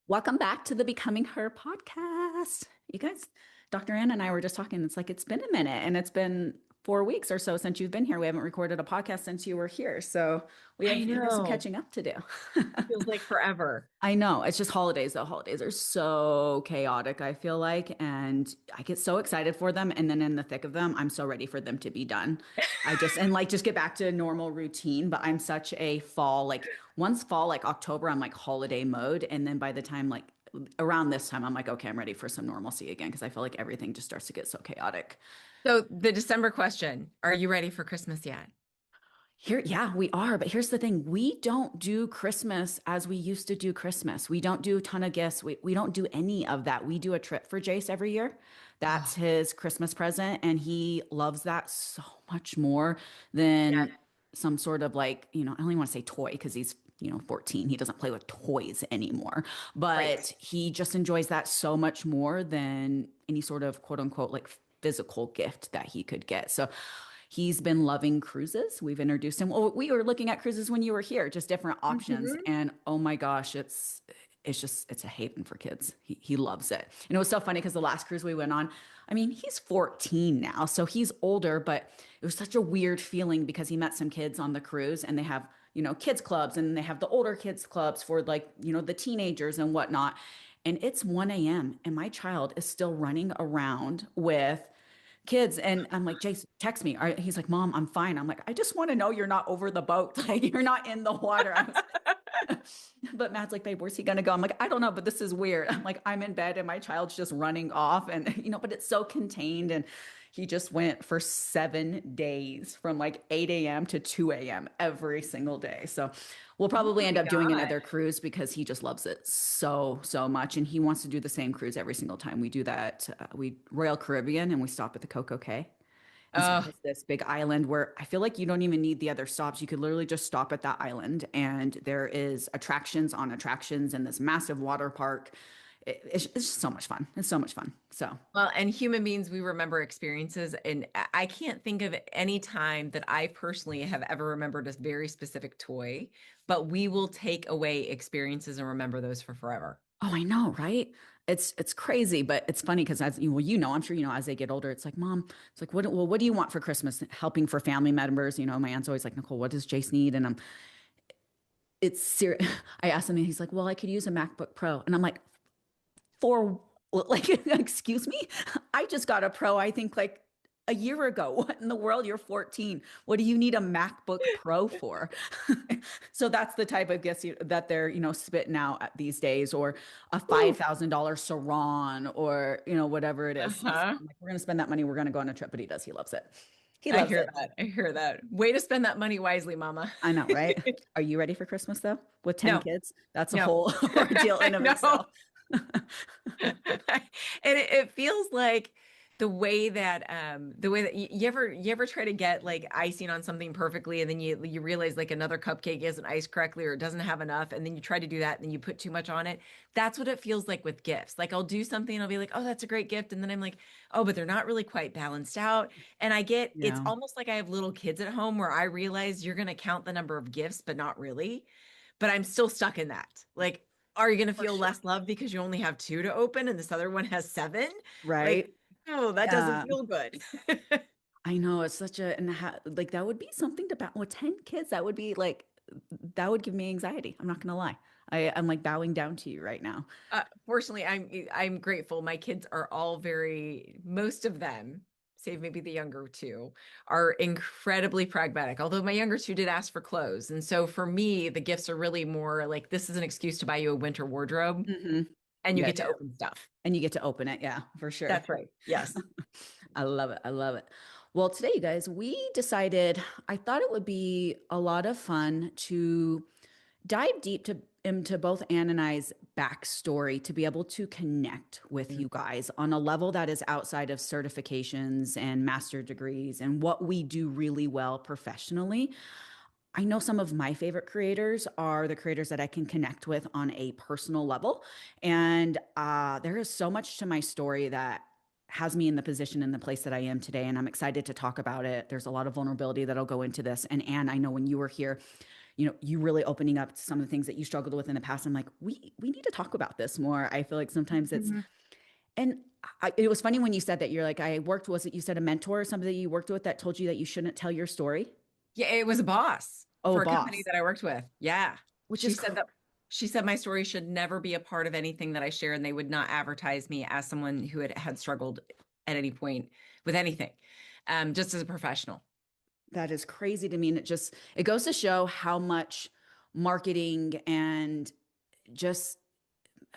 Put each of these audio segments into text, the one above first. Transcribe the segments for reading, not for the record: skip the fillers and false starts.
Welcome back to the Becoming Her podcast. You guys, Dr. Ann and I were just talking. It's like it's been a minute and it's been 4 weeks or so since you've been here. We haven't recorded a podcast since you were here. So I we have some know. catching up to do. Feels like forever. I know. It's just holidays, though. Holidays are so chaotic, I feel like. And I get so excited for them. And then in the thick of them, I'm so ready for them to be done. Just get back to normal routine. But I'm such a fall, like once fall, like October, I'm like holiday mode. And then by the time, like around this time, I'm like, okay, I'm ready for some normalcy again because I feel like everything just starts to get so chaotic. So the December question, are you ready for Christmas yet? Here, yeah, we are. But here's the thing. We don't do Christmas as we used to do Christmas. We don't do a ton of gifts. We don't do any of that. We do a trip for Jace every year. That's Oh, his Christmas present. And he loves that so much more yeah. than some sort of like, I don't even want to say toy because he's, 14. He doesn't play with toys anymore. Right. But he just enjoys that so much more than any sort of quote unquote like physical gift that he could get. So he's been loving cruises. We've introduced him. Well, we were looking at cruises when you were here, just different options. Mhm. And oh my gosh, it's a haven for kids. He loves it. And it was so funny because the last cruise we went on, I mean, he's 14 now, so he's older, but it was such a weird feeling because he met some kids on the cruise and they have, kids clubs and they have the older kids clubs for like, the teenagers and whatnot. And it's 1 a.m. and my child is still running around with kids. And I'm like, Jace, text me. He's like, Mom, I'm fine. I'm like, I just want to know you're not over the boat. Like, you're not in the water. But Matt's like, babe, where's he gonna go? I'm like, I don't know, but this is weird. I'm like, I'm in bed and my child's just running off. And, but it's so contained. And he just went for 7 days from like 8 a.m. to 2 a.m. every single day. So we'll Oh probably my end up doing God. another cruise because he just loves it so, so much. And he wants to do the same cruise every single time. We do that. We Royal Caribbean and we stop at the Coco Cay. And so Oh, it's this big island where I feel like you don't even need the other stops. You could literally just stop at that island, and there is attractions on attractions and this massive water park. It's just so much fun. It's so much fun. So, well, and human beings, we remember experiences. And I can't think of any time that I personally have ever remembered a very specific toy, but we will take away experiences and remember those for forever. oh, I know, right? It's crazy, but it's funny because I'm sure as they get older, it's like, Mom, it's like, what do you want for Christmas? Helping for family members. My aunt's always like, Nicole, what does Jace need? And it's serious. I asked him, and he's like, well, I could use a MacBook Pro, and I'm like, for like excuse me, I just got a pro I think like a year ago. What in the world? You're 14. What do you need a MacBook Pro for? So that's the type of gifts that they're spitting out at these days, or a Ooh. $5,000 Saran, or whatever it is. So Uh-huh. I'm like, we're gonna spend that money, we're gonna go on a trip. But he does, he loves it. He I loves hear it. that. I hear that. Way to spend that money wisely, Mama. I know, right? Are you ready for Christmas though, with 10 No, kids? That's a no, whole ordeal in of no. itself. And it feels like the way that you ever try to get like icing on something perfectly, and then you realize like another cupcake isn't iced correctly or it doesn't have enough, and then you try to do that and then you put too much on it. That's what it feels like with gifts. Like I'll do something and I'll be like, oh, that's a great gift, and then I'm like, oh, but they're not really quite balanced out. And it's Yeah, almost like I have little kids at home where I realize you're gonna count the number of gifts, but not really. But I'm still stuck in that. Like, are you going to for feel sure. less love because you only have two to open and this other one has seven? Like, Right? oh, that doesn't Yeah. feel good. I know it's such a and like that would be something to battle with 10 kids. That would be like that would give me anxiety. I'm not gonna lie. I'm like bowing down to you right now. Fortunately, I'm grateful. My kids are all most of them, save maybe the younger two, are incredibly pragmatic. Although my younger two did ask for clothes. And so for me, the gifts are really more like this is an excuse to buy you a winter wardrobe Hmm. and you Yeah, get to yeah. open stuff. And you get to open it. Yeah, for sure. That's right. Yes. I love it. I love it. Well, today, you guys, we decided I thought it would be a lot of fun to dive deep into both Ann and I's backstory to be able to connect with you guys on a level that is outside of certifications and master degrees and what we do really well professionally. I know some of my favorite creators are the creators that I can connect with on a personal level. And there is so much to my story that has me in the position in the place that I am today. And I'm excited to talk about it. There's a lot of vulnerability that'll go into this. And Anne, I know when you were here, you really opening up to some of the things that you struggled with in the past. I'm like, we need to talk about this more. I feel like sometimes it's, Mhm. and it was funny when you said that you're like, was it, you said a mentor or somebody that you worked with that told you that you shouldn't tell your story? Yeah, it was a boss Oh, for a company boss, that I worked with. Yeah. which She is said that she said my story should never be a part of anything that I share, and they would not advertise me as someone who had struggled at any point with anything, just as a professional. that is crazy to me. And it goes to show how much marketing and just,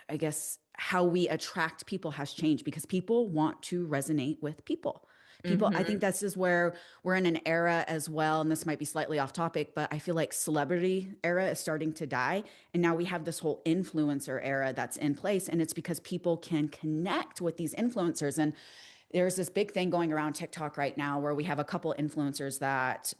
I guess, how we attract people has changed because people want to resonate with people. I think Hmm. this is where we're in an era as well. And this might be slightly off topic, but I feel like celebrity era is starting to die. And now we have this whole influencer era that's in place. And it's because people can connect with these influencers. And there's this big thing going around TikTok right now where we have a couple influencers that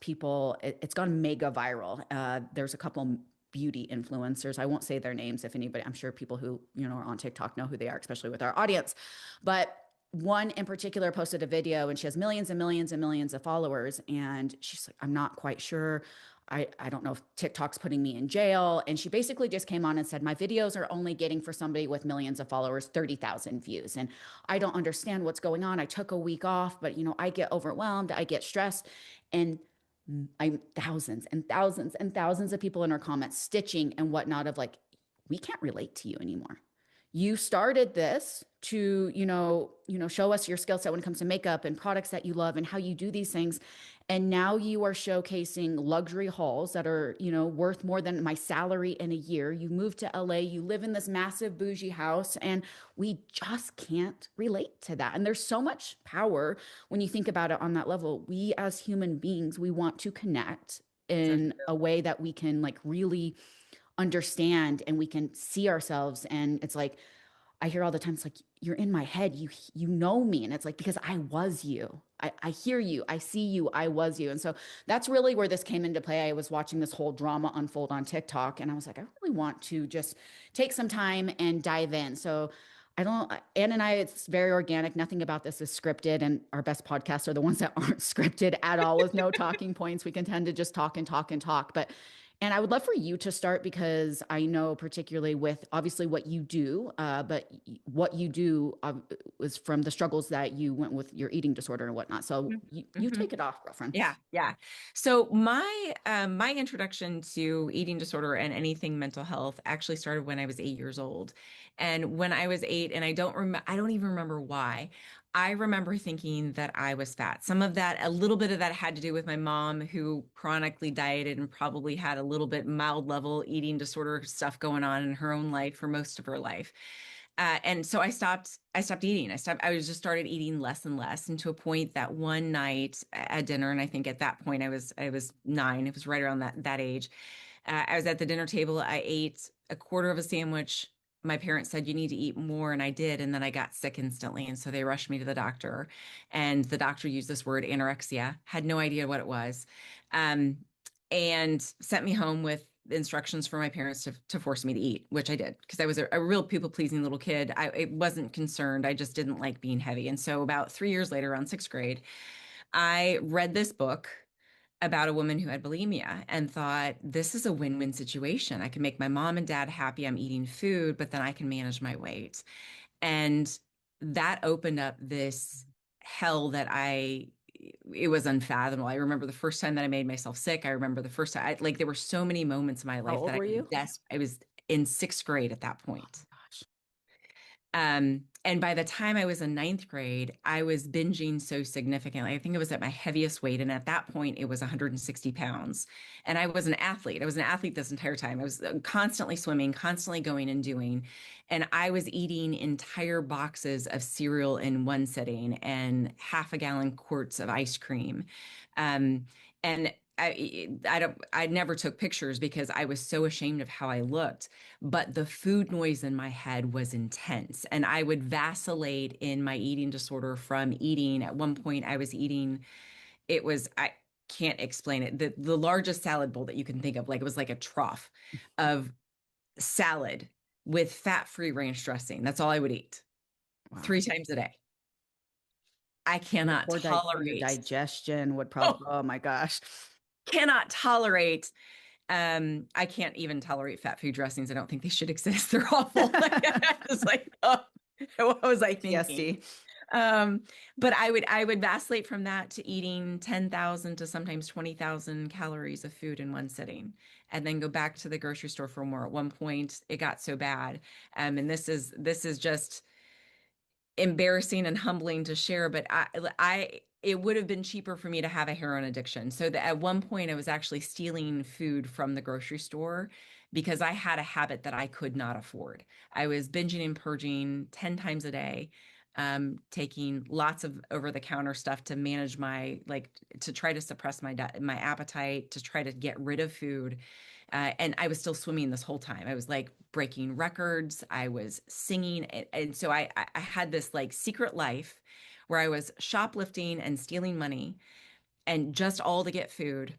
it's gone mega viral. There's a couple beauty influencers. I won't say their names if anybody, I'm sure people who, are on TikTok know who they are, especially with our audience. But one in particular posted a video and she has millions and millions and millions of followers. And she's like, I'm not quite sure. I don't know if TikTok's putting me in jail. And she basically just came on and said, my videos are only getting for somebody with millions of followers, 30,000 views. And I don't understand what's going on. I took a week off, but I get overwhelmed, I get stressed. And I thousands and thousands and thousands of people in our comments stitching and whatnot of like, we can't relate to you anymore. You started this to, show us your skill set when it comes to makeup and products that you love and how you do these things. And now you are showcasing luxury hauls that are, worth more than my salary in a year. You moved to LA, you live in this massive bougie house, and we just can't relate to that. And there's so much power when you think about it on that level. We as human beings, we want to connect So in true. a way that we can like really understand and we can see ourselves. And it's like I hear all the time, it's like, you're in my head, you know me. And it's like, because I was you. I hear you, I see you, I was you. And so that's really where this came into play. I was watching this whole drama unfold on TikTok and I was like, I really want to just take some time and dive in. So I don't, Ann and I, it's very organic. Nothing about this is scripted. And our best podcasts are the ones that aren't scripted at all with no talking points. We can tend to just talk and talk and talk. And I would love for you to start because I know, particularly with obviously what you do, but what you do was from the struggles that you went with your eating disorder and whatnot. So you Hmm. take it off, girlfriend. Yeah, yeah. So my introduction to eating disorder and anything mental health actually started when I was 8 years old. And when I was eight, and I don't even remember why. I remember thinking that I was fat. Some of that, a little bit of that had to do with my mom, who chronically dieted and probably had a little bit mild level eating disorder stuff going on in her own life for most of her life. And so I stopped eating. I was just started eating less and less, and to a point that one night at dinner, and I think at that point I was 9. It was right around that age. I was at the dinner table. I ate a quarter of a sandwich. My parents said, you need to eat more. And I did. And then I got sick instantly. And so they rushed me to the doctor. And the doctor used this word anorexia, had no idea what it was. Um, and sent me home with instructions for my parents to force me to eat, which I did because I was a real people pleasing little kid. I wasn't concerned. I just didn't like being heavy. And so about 3 years later, around sixth grade, I read this book about a woman who had bulimia and thought, this is a win-win situation. I can make my mom and dad happy. I'm eating food, but then I can manage my weight. And that opened up this hell it was unfathomable. I remember the first time that I made myself sick. I remember the first time, like, there were so many moments in my How life old that were you? I was in sixth grade at that Oh point. my gosh. And by the time I was in ninth grade, I was binging so significantly. I think it was at my heaviest weight. And at that point, it was 160 pounds. And I was an athlete. I was an athlete this entire time. I was constantly swimming, constantly going and doing. And I was eating entire boxes of cereal in one sitting and half a gallon quarts of ice cream. And I never took pictures because I was so ashamed of how I looked, but the food noise in my head was intense. And I would vacillate in my eating disorder from eating. At one point, I was eating, I can't explain it. The largest salad bowl that you can think of, like it was like a trough of salad with fat-free ranch dressing. That's all I would eat Wow. 3 times a day. I cannot Your tolerate, digestion would probably, oh, oh my gosh. cannot tolerate. I can't even tolerate fat food dressings. I don't think they should exist. They're awful. It's like, oh, what was I thinking? PTSD. Um, but I would vacillate from that to eating 10,000 to sometimes 20,000 calories of food in one sitting, and then go back to the grocery store for more. At one point, it got so bad. And this is just embarrassing and humbling to share, but it would have been cheaper for me to have a heroin addiction. So that at one point I was actually stealing food from the grocery store because I had a habit that I could not afford. I was binging and purging 10 times a day, taking lots of over-the-counter stuff to manage my like to try to suppress my appetite, to try to get rid of food. And I was still swimming this whole time. I was like breaking records. I was singing. And so I had this like secret life where I was shoplifting and stealing money and just all to get food.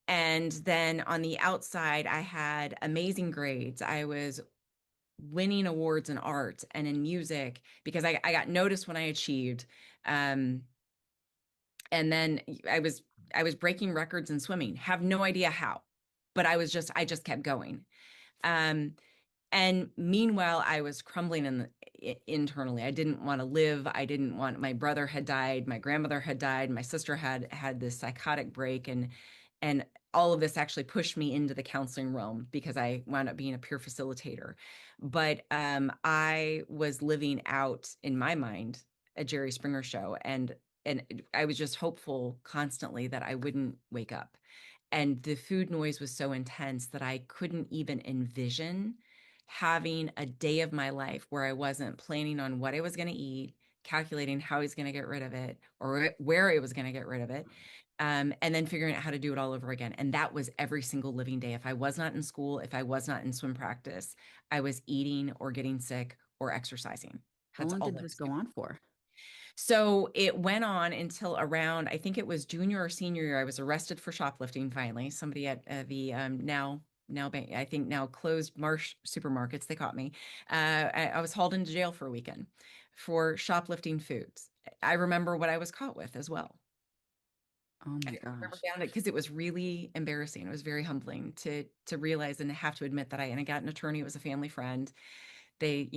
And then on the outside, I had amazing grades. I was winning awards in art and in music because I got noticed when I achieved. Um, and then I was breaking records in swimming. Have no idea how, but I just kept going. Um, and meanwhile, I was crumbling internally. I didn't want to live. I didn't want, my brother had died, my grandmother had died, my sister had this psychotic break, and all of this actually pushed me into the counseling realm because I wound up being a peer facilitator. But I was living out in my mind a Jerry Springer show, and I was just hopeful constantly that I wouldn't wake up. And the food noise was so intense that I couldn't even envision having a day of my life where I wasn't planning on what I was going to eat, calculating how I was going to get rid of it or where I was going to get rid of it, and then figuring out how to do it all over again. And that was every single living day. If I was not in school, if I was not in swim practice, I was eating or getting sick or exercising. How That's long all did I this was go doing. on for? So it went on until around, I think it was junior or senior year. I was arrested for shoplifting finally. Somebody at the now I think now closed Marsh supermarkets, they caught me. I was hauled into jail for a weekend for shoplifting foods. I remember what I was caught with as well. Oh I my remember gosh. down it because it was really embarrassing. It was very humbling to realize and have to admit that I got an attorney. It was a family friend. They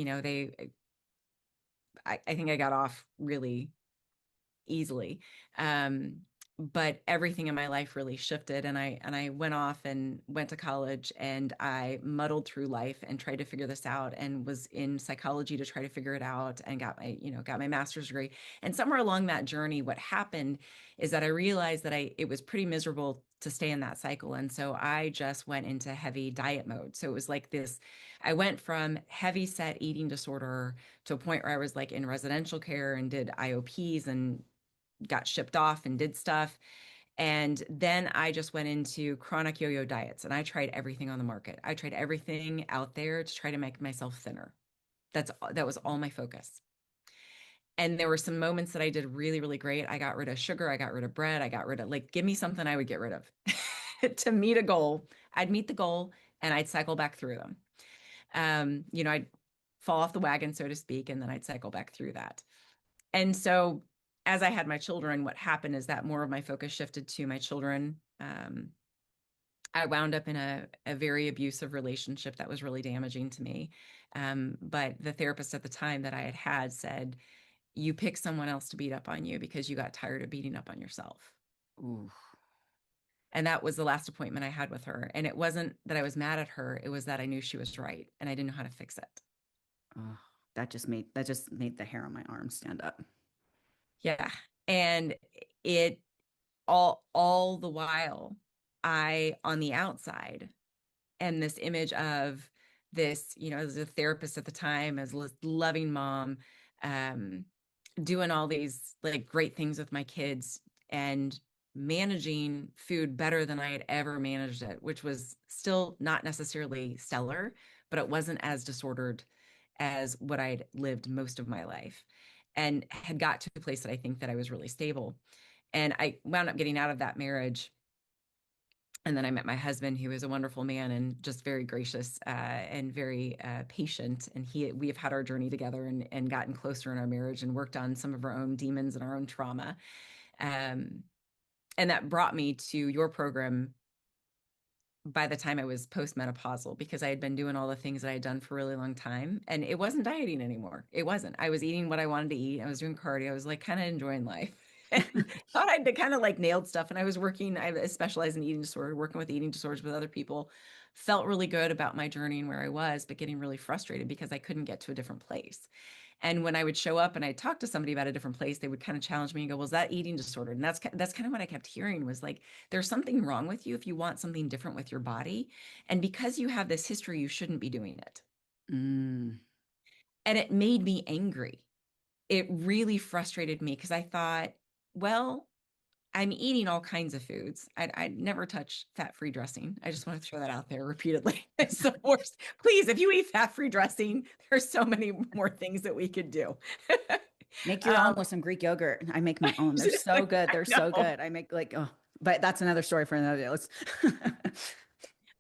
I think I got off really easily. Um, but everything in my life really shifted, and I went off and went to college, and I muddled through life and tried to figure this out, and was in psychology to try to figure it out, and got my master's degree. And somewhere along that journey, what happened is that I realized that it was pretty miserable to stay in that cycle. And so I just went into heavy diet mode. So it was like this, I went from heavy set eating disorder to a point where I was like in residential care and did IOPs and got shipped off and did stuff. And then I just went into chronic yo-yo diets, and I tried everything on the market. I tried everything out there to try to make myself thinner. That was all my focus. And there were some moments that I did really, really great. I got rid of sugar, I got rid of bread, I got rid of, like, give me something I would get rid of to meet a goal. I'd meet the goal and I'd cycle back through them. I'd fall off the wagon, so to speak, and then I'd cycle back through that. And so as I had my children, what happened is that more of my focus shifted to my children. I wound up in a very abusive relationship that was really damaging to me. But the therapist at the time that I had said, you pick someone else to beat up on you because you got tired of beating up on yourself. Ooh. And that was the last appointment I had with her. And it wasn't that I was mad at her, it was that I knew she was right and I didn't know how to fix it. Oh, that just made the hair on my arm stand up. Yeah. And it all the while, I on the outside am this image of this, as a therapist at the time, as a loving mom, um, doing all these like great things with my kids and managing food better than I had ever managed it, which was still not necessarily stellar, but it wasn't as disordered as what I'd lived most of my life, and had got to a place that I think that I was really stable. And I wound up getting out of that marriage. And then I met my husband, who is a wonderful man and just very gracious, and very patient. And we have had our journey together, and gotten closer in our marriage and worked on some of our own demons and our own trauma. Um, and that brought me to your program by the time I was postmenopausal because I had been doing all the things that I had done for a really long time. And it wasn't dieting anymore. It wasn't. I was eating what I wanted to eat. I was doing cardio. I was like kind of enjoying life. And thought I'd kind of like nailed stuff. And I was working, I specialize in eating disorder, working with eating disorders with other people. Felt really good about my journey and where I was, but getting really frustrated because I couldn't get to a different place. And when I would show up and I talk to somebody about a different place, they would kind of challenge me and go, "Well, is that eating disorder?" And that's kind of what I kept hearing was like, "There's something wrong with you if you want something different with your body, and because you have this history, you shouldn't be doing it." Mm. And it made me angry. It really frustrated me because I thought, well, I'm eating all kinds of foods. I'd never touch fat-free dressing. I just want to throw that out there repeatedly. It's the worst. Please, if you eat fat-free dressing, there's so many more things that we could do. Make your own um, with some Greek yogurt. I make my own. They're so good. I They're so know. good. I make like, oh, but that's another story for another day. Let's.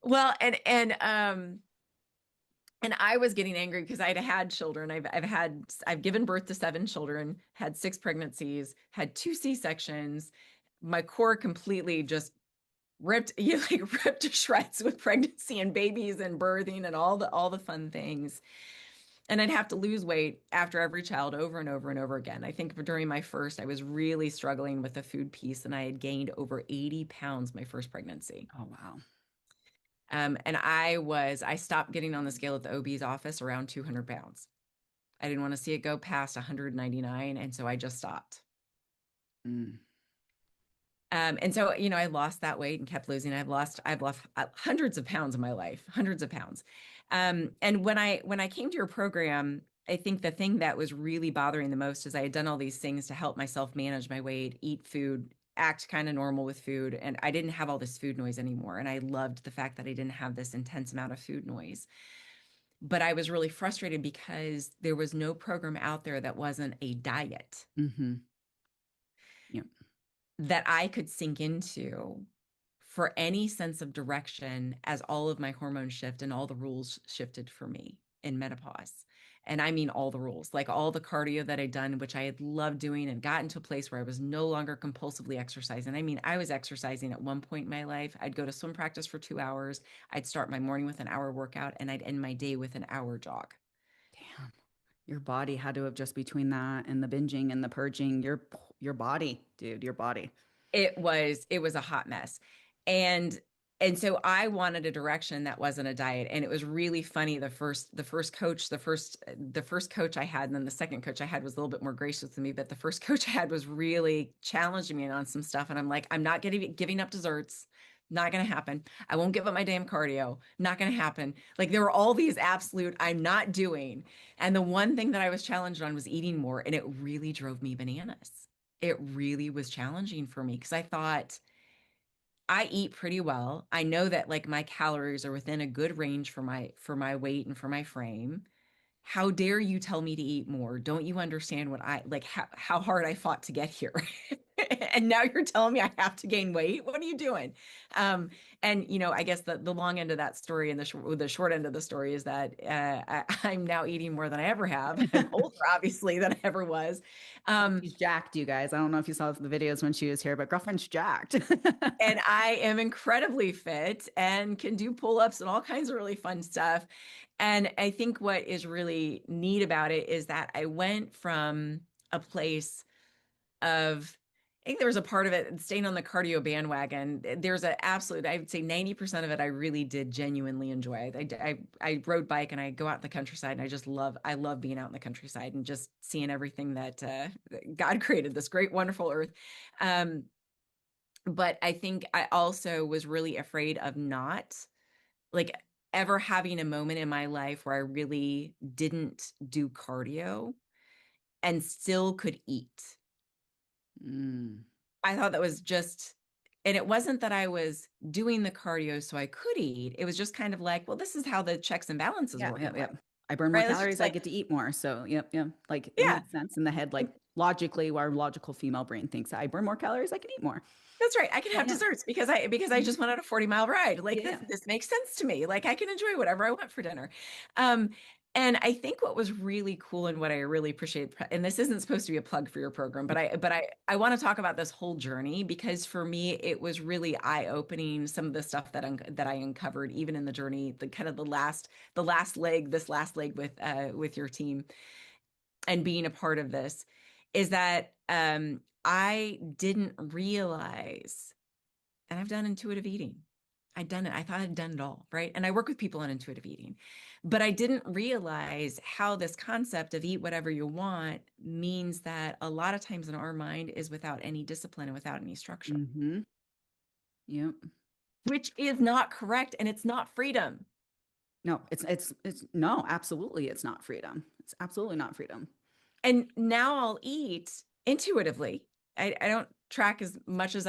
Well, and I was getting angry because I'd had children. I've given birth to 7 children, had 6 pregnancies, had 2 C-sections. My core completely just ripped ripped to shreds with pregnancy and babies and birthing and all the fun things. And I'd have to lose weight after every child over and over and over again. I think during my first, I was really struggling with the food piece, and I had gained over 80 pounds my first pregnancy. Oh, wow. And I stopped getting on the scale at the OB's office around 200 pounds. I didn't want to see it go past 199. And so I just stopped. Mm. And so, I lost that weight and kept losing. I've lost hundreds of pounds in my life, hundreds of pounds. And when I came to your program, I think the thing that was really bothering the most is I had done all these things to help myself manage my weight, eat food, act kind of normal with food, and I didn't have all this food noise anymore. And I loved the fact that I didn't have this intense amount of food noise. But I was really frustrated because there was no program out there that wasn't a diet Hmm. Yep. that I could sink into for any sense of direction as all of my hormones shift and all the rules shifted for me in menopause. And I mean all the rules, like all the cardio that I'd done, which I had loved doing and gotten to a place where I was no longer compulsively exercising. I mean, I was exercising at one point in my life. I'd go to swim practice for 2 hours. I'd start my morning with an hour workout and I'd end my day with an hour jog. Damn. Your body had to have just between that and the binging and the purging, your body, dude, your body. It was a hot mess. And and so I wanted a direction that wasn't a diet. And it was really funny. The first coach I had, and then the second coach I had was a little bit more gracious with me. But the first coach I had was really challenging me on some stuff. And I'm like, I'm not giving up desserts. Not going to happen. I won't give up my damn cardio. Not going to happen. Like there were all these absolute I'm not doing. And the one thing that I was challenged on was eating more. And it really drove me bananas. It really was challenging for me because I thought I eat pretty well. I know that like my calories are within a good range for my weight and for my frame. How dare you tell me to eat more? Don't you understand what I like how hard I fought to get here? And now you're telling me I have to gain weight? What are you doing? Um, and I guess the long end of that story and the short end of the story is that I'm now eating more than I ever have and older, obviously, than I ever was. Um, She's jacked, you guys. I don't know if you saw the videos when she was here, but girlfriend's jacked. and I am incredibly fit and can do pull-ups and all kinds of really fun stuff. And I think what is really neat about it is that I went from a place of, I think there was a part of it staying on the cardio bandwagon. There's an absolute, I would say 90% of it I really did genuinely enjoy. I rode bike and I go out in the countryside and I love being out in the countryside and just seeing everything that God created, this great, wonderful earth. Um, but I think I also was really afraid of not like ever having a moment in my life where I really didn't do cardio and still could eat. Mm. I thought that was just, and it wasn't that I was doing the cardio so I could eat. It was just kind of like, well, this is how the checks and balances Yeah, work yeah, in yeah. life, I burn more right? It's just calories, I like, get to eat more. So, yep, yep. Like it yeah. makes sense in the head, like logically, our logical female brain thinks I burn more calories, I can eat more. That's right. I can Yeah, have yeah. desserts because I Mhm. just went on a 40-mile ride. Like Yeah, this yeah. this makes sense to me. Like I can enjoy whatever I want for dinner. Um And I think what was really cool and what I really appreciate, and this isn't supposed to be a plug for your program, but I want to talk about this whole journey because for me it was really eye-opening some of the stuff that I uncovered even in the journey, the kind of the last leg, this last leg with your team and being a part of this is that I didn't realize, and I've done intuitive eating. I'd done it. I thought I'd done it all, right? And I work with people on intuitive eating, but I didn't realize how this concept of eat whatever you want means that a lot of times in our mind is without any discipline and without any structure, Mm-hmm. Yep. which is not correct and it's not freedom. No, it's no, absolutely it's not freedom. It's absolutely not freedom. And now I'll eat intuitively. I don't track as much as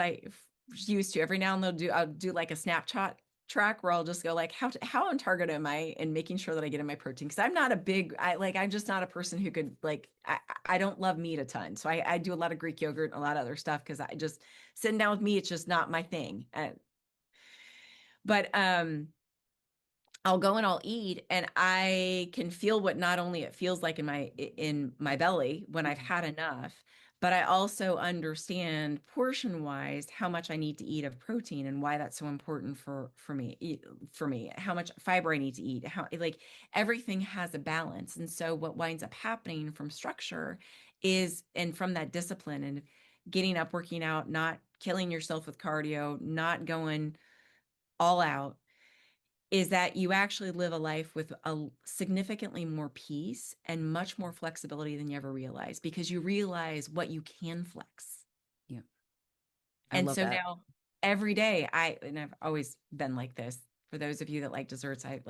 used to. Every now and then I'll do like a Snapchat track where I'll just go like how on target am I in making sure that I get in my protein because I'm not a big I'm just not a person who could I don't love meat a ton. So I do a lot of Greek yogurt and a lot of other stuff because I just sitting down with me, it's just not my thing. But I'll go and I'll eat and I can feel what not only it feels like in my belly when I've Mhm. had enough, but I also understand portion wise how much I need to eat of protein and why that's so important for me, how much fiber I need to eat, how like everything has a balance. And so what winds up happening from structure is and from that discipline and getting up, working out, not killing yourself with cardio, not going all out is that you actually live a life with a significantly more peace and much more flexibility than you ever realize because you realize what you can flex. Yep. I And love so that. now every day and I've always been like this. For those of you that like desserts, I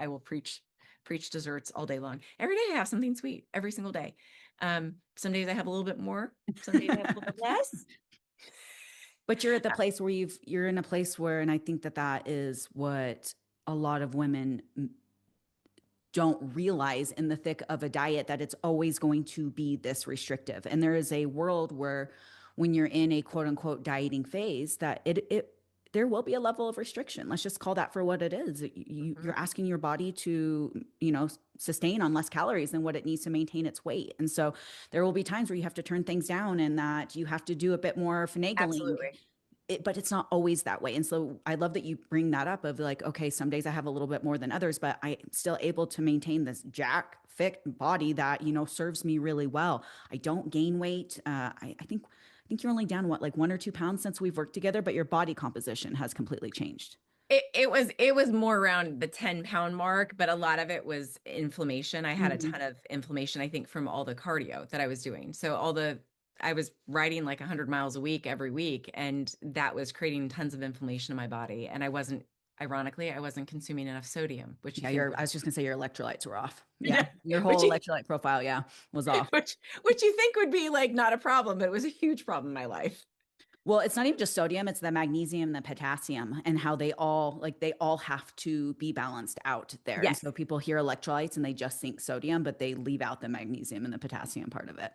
will preach desserts all day long. Every day I have something sweet every single day. Some days I have a little bit more, some days I have a little bit less. But you're at the place where you're in a place where, and I think that that is what a lot of women don't realize in the thick of a diet that it's always going to be this restrictive. And there is a world where when you're in a quote unquote dieting phase that it there will be a level of restriction. Let's just call that for what it is. You're Mhm. asking your body to, sustain on less calories than what it needs to maintain its weight. And so there will be times where you have to turn things down and that you have to do a bit more finagling, Absolutely. but it's not always that way. And so I love that you bring that up of like, okay, some days I have a little bit more than others, but I'm still able to maintain this jack fit body that, serves me really well. I don't gain weight. I think you're only down what, like 1 or 2 pounds since we've worked together, but your body composition has completely changed. It was more around the 10-pound mark, but a lot of it was inflammation. I had a Mhm. ton of inflammation, I think, from all the cardio that I was doing. So I was riding like 100 miles a week every week, and that was creating tons of inflammation in my body. And ironically, I wasn't consuming enough sodium, which you Yeah, think I was just gonna say your electrolytes were off. you Yeah. know, Your which whole you electrolyte profile, yeah, was off. which you think would be like not a problem, but it was a huge problem in my life. Well, it's not even just sodium, it's the magnesium, the potassium, and how they all have to be balanced out there. And Yes. so people hear electrolytes and they just think sodium, but they leave out the magnesium and the potassium part of it.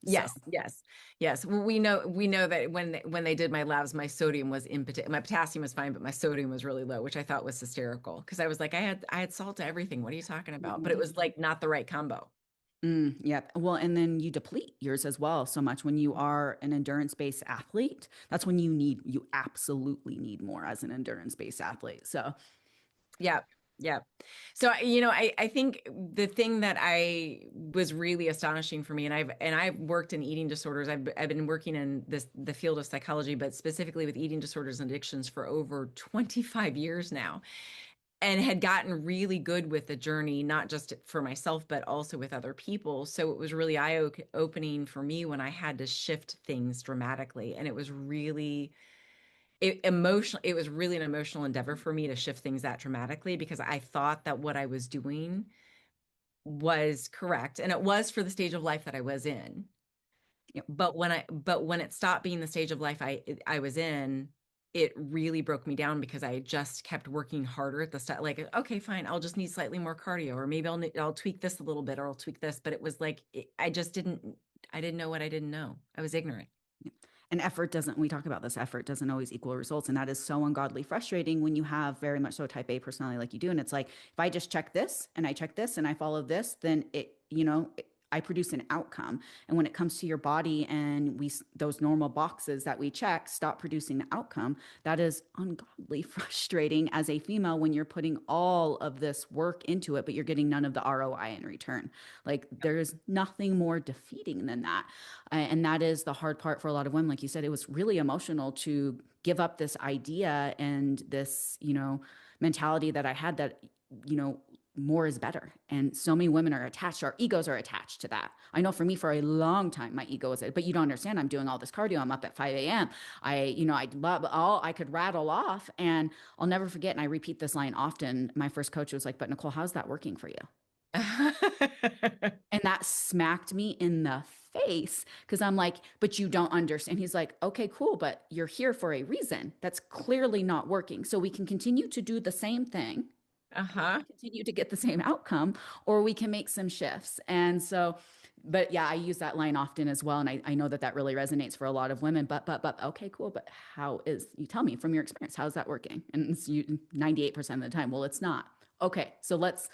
So, Yes, yes, yes. Well, we know that when they did my labs, my sodium was my potassium was fine, but my sodium was really low, which I thought was hysterical because I was like, I had salt to everything. What are you talking about? But it was like not the right combo. yep. Well, and then you deplete yours as well so much when you are an endurance-based athlete. That's when you absolutely need more as an endurance-based athlete. So, Yeah, yeah. So I think the thing that I was really astonishing for me, and I've worked in eating disorders. I've been working in the field of psychology, but specifically with eating disorders and addictions for over 25 years now. And had gotten really good with the journey, not just for myself, but also with other people. So it was really eye-opening for me when I had to shift things dramatically. And it was really emotional. It was really an emotional endeavor for me to shift things that dramatically because I thought that what I was doing was correct. And it was for the stage of life that I was in. yep. But when it stopped being the stage of life I was in, it really broke me down because I just kept working harder at the start. Like, okay, fine, I'll just need slightly more cardio, or maybe I'll tweak this a little bit, or I'll tweak this. But it was like I just didn't know what I didn't know. I was ignorant. And effort doesn't, we talk about this, effort doesn't always equal results. And that is so ungodly frustrating when you have very much so type A personality like you do. And it's like, if I just check this and I check this and I follow this, then I produce an outcome. And when it comes to your body and those normal boxes that we check stop producing the outcome, that is ungodly frustrating as a female when you're putting all of this work into it, but you're getting none of the ROI in return. Like there's nothing more defeating than that. And that is the hard part for a lot of women. Like you said, it was really emotional to give up this idea and this, mentality that I had that, more is better. And so many women are attached, our egos are attached to that. I know for me, for a long time, my ego was, but you don't understand. I'm doing all this cardio. I'm up at 5 a.m. I love all I could rattle off. And I'll never forget. And I repeat this line often. My first coach was like, but Nicole, how's that working for you? And that smacked me in the face because I'm like, but you don't understand. He's like, okay, cool, but you're here for a reason. That's clearly not working. So we can continue to do the same thing. We can Uh-huh. continue to get the same outcome, or we can make some shifts. And so, but yeah, I use that line often as well. And I know that that really resonates for a lot of women. But, okay, cool. But you tell me from your experience, how's that working? And it's 98% of the time, well, it's not. Okay, so let's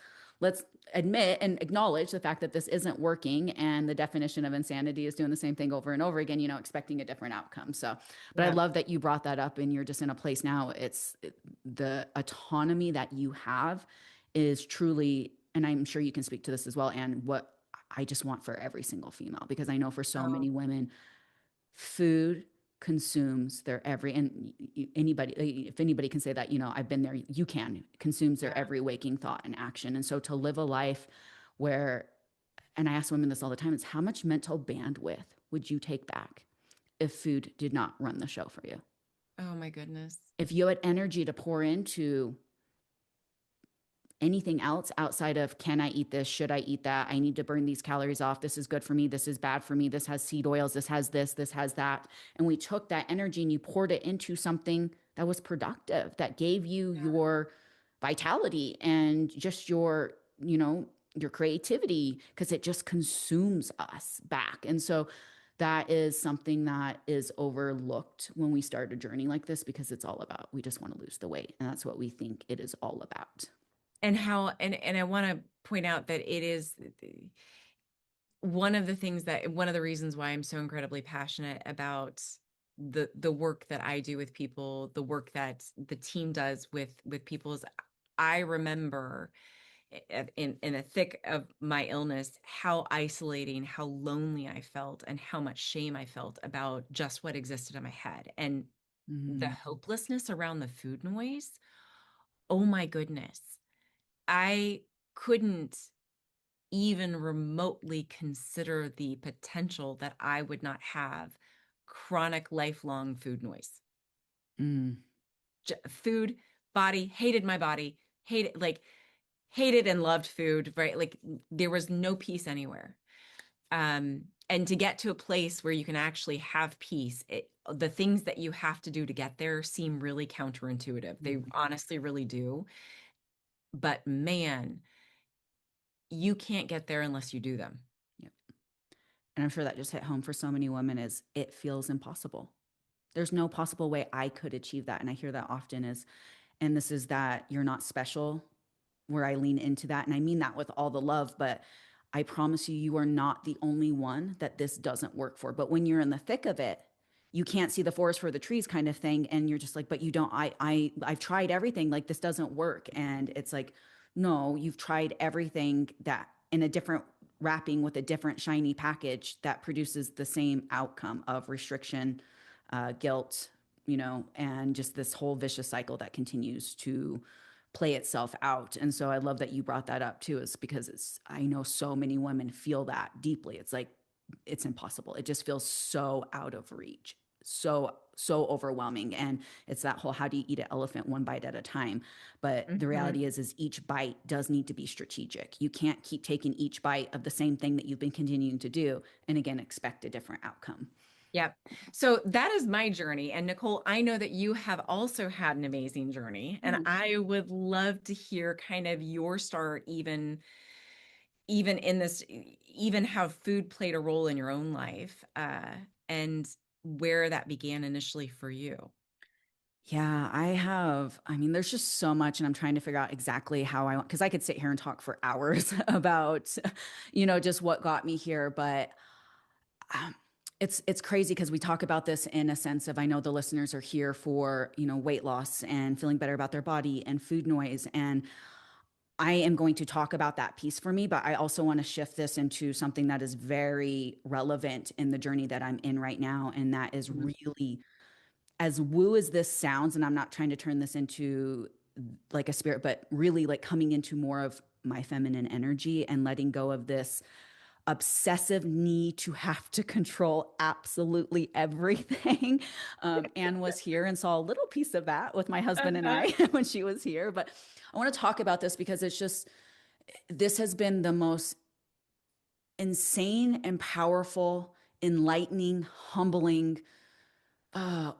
admit and acknowledge the fact that this isn't working, and the definition of insanity is doing the same thing over and over again, expecting a different outcome. So but I Yeah. love that you brought that up, and you're just in a place now, the autonomy that you have is truly, and I'm sure you can speak to this as well, and what I just want for every single female, because I know for so Oh, many women, food consumes their every, and anybody, if anybody can say that, I've been there, you can, consumes their yeah. every waking thought and action. And so to live a life where, and I ask women this all the time, it's how much mental bandwidth would you take back if food did not run the show for you? Oh my goodness. If you had energy to pour into anything else outside of, can I eat this? Should I eat that? I need to burn these calories off. This is good for me. This is bad for me. This has seed oils. This has this has that. And we took that energy and you poured it into something that was productive, that gave you Yeah. your vitality and just your creativity, because it just consumes us back. And so that is something that is overlooked when we start a journey like this, because it's all about, we just want to lose the weight. And that's what we think it is all about. And how, and I want to point out that it is one of the reasons why I'm so incredibly passionate about the work that I do with people, the work that the team does with people is I remember in the thick of my illness how isolating, how lonely I felt, and how much shame I felt about just what existed in my head. And the Mhm. hopelessness around the food noise, oh my goodness. I couldn't even remotely consider the potential that I would not have chronic lifelong food noise. Mm. Food, body, hated my body, hated and loved food, right? Like there was no peace anywhere. And to get to a place where you can actually have peace, the things that you have to do to get there seem really counterintuitive. They Mhm. honestly really do. But man, you can't get there unless you do them. Yep. And I'm sure that just hit home for so many women, is it feels impossible. There's no possible way I could achieve that. And I hear that often is, and this is that you're not special, where I lean into that. And I mean that with all the love, but I promise you, you are not the only one that this doesn't work for. But when you're in the thick of it, you can't see the forest for the trees kind of thing. And you're just like, but you don't, I've tried everything. Like this doesn't work. And it's like, no, you've tried everything that in a different wrapping with a different shiny package that produces the same outcome of restriction, guilt, and just this whole vicious cycle that continues to play itself out. And so I love that you brought that up too, is because I know so many women feel that deeply. It's like, it's impossible. It just feels so out of reach, so overwhelming. And it's that whole, how do you eat an elephant one bite at a time? But the Mhm. reality is each bite does need to be strategic. You can't keep taking each bite of the same thing that you've been continuing to do and again expect a different outcome. Yep. So that is my journey. And Nicole, I know that you have also had an amazing journey, and Mm. I would love to hear kind of your start, even in this, even how food played a role in your own life. And where that began initially for you. Yeah, I have. I mean, there's just so much, and I'm trying to figure out exactly how I want, because I could sit here and talk for hours about, just what got me here. But um, it's crazy because we talk about this in a sense of I know the listeners are here for, weight loss and feeling better about their body and food noise. And I am going to talk about that piece for me, but I also want to shift this into something that is very relevant in the journey that I'm in right now. And that is Mhm. really as woo as this sounds, and I'm not trying to turn this into like a spirit, but really like coming into more of my feminine energy and letting go of this obsessive need to have to control absolutely everything. Anne was here and saw a little piece of that with my husband and Uh-huh. I when she was here. But I want to talk about this because this has been the most insane and powerful, enlightening, humbling,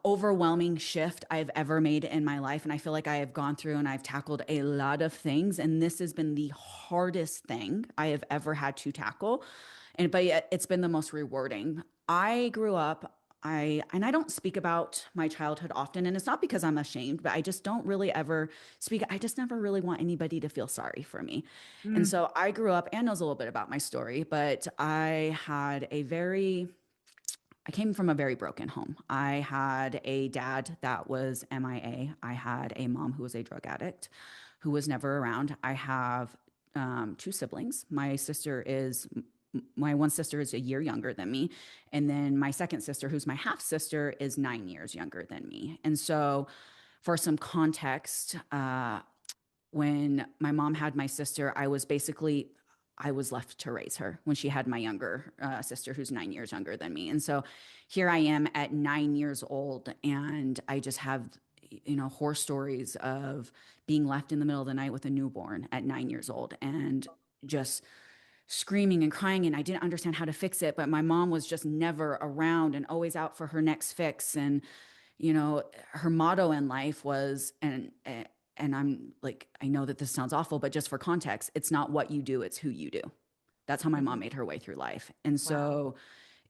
overwhelming shift I've ever made in my life. And I feel like I have gone through and I've tackled a lot of things. And this has been the hardest thing I have ever had to tackle. But yet it's been the most rewarding. I grew up, I don't speak about my childhood often. And it's not because I'm ashamed, but I just don't really ever speak. I just never really want anybody to feel sorry for me. And Mm. so I grew up, Anne knows a little bit about my story, but I came from a very broken home. I had a dad that was MIA. I had a mom who was a drug addict who was never around. I have two siblings. My one sister is a year younger than me. And then my second sister, who's my half sister, is 9 years younger than me. And so, for some context, when my mom had my sister, I was left to raise her when she had my younger sister, who's 9 years younger than me. And so here I am at 9 years old, and I just have, horror stories of being left in the middle of the night with a newborn at 9 years old and just screaming and crying. And I didn't understand how to fix it, but my mom was just never around and always out for her next fix. And her motto in life was, and I'm like, I know that this sounds awful, but just for context, it's not what you do, it's who you do. That's how my mom Mhm. made her way through life. And Wow. so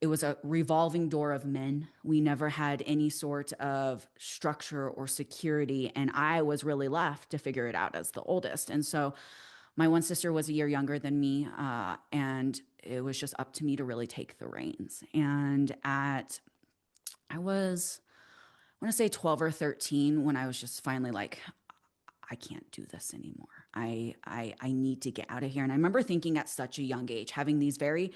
it was a revolving door of men. We never had any sort of structure or security. And I was really left to figure it out as the oldest. And so my one sister was a year younger than me. And it was just up to me to really take the reins. I was, I want to say 12 or 13 when I was just finally like, I can't do this anymore. I need to get out of here. And I remember thinking at such a young age, having these very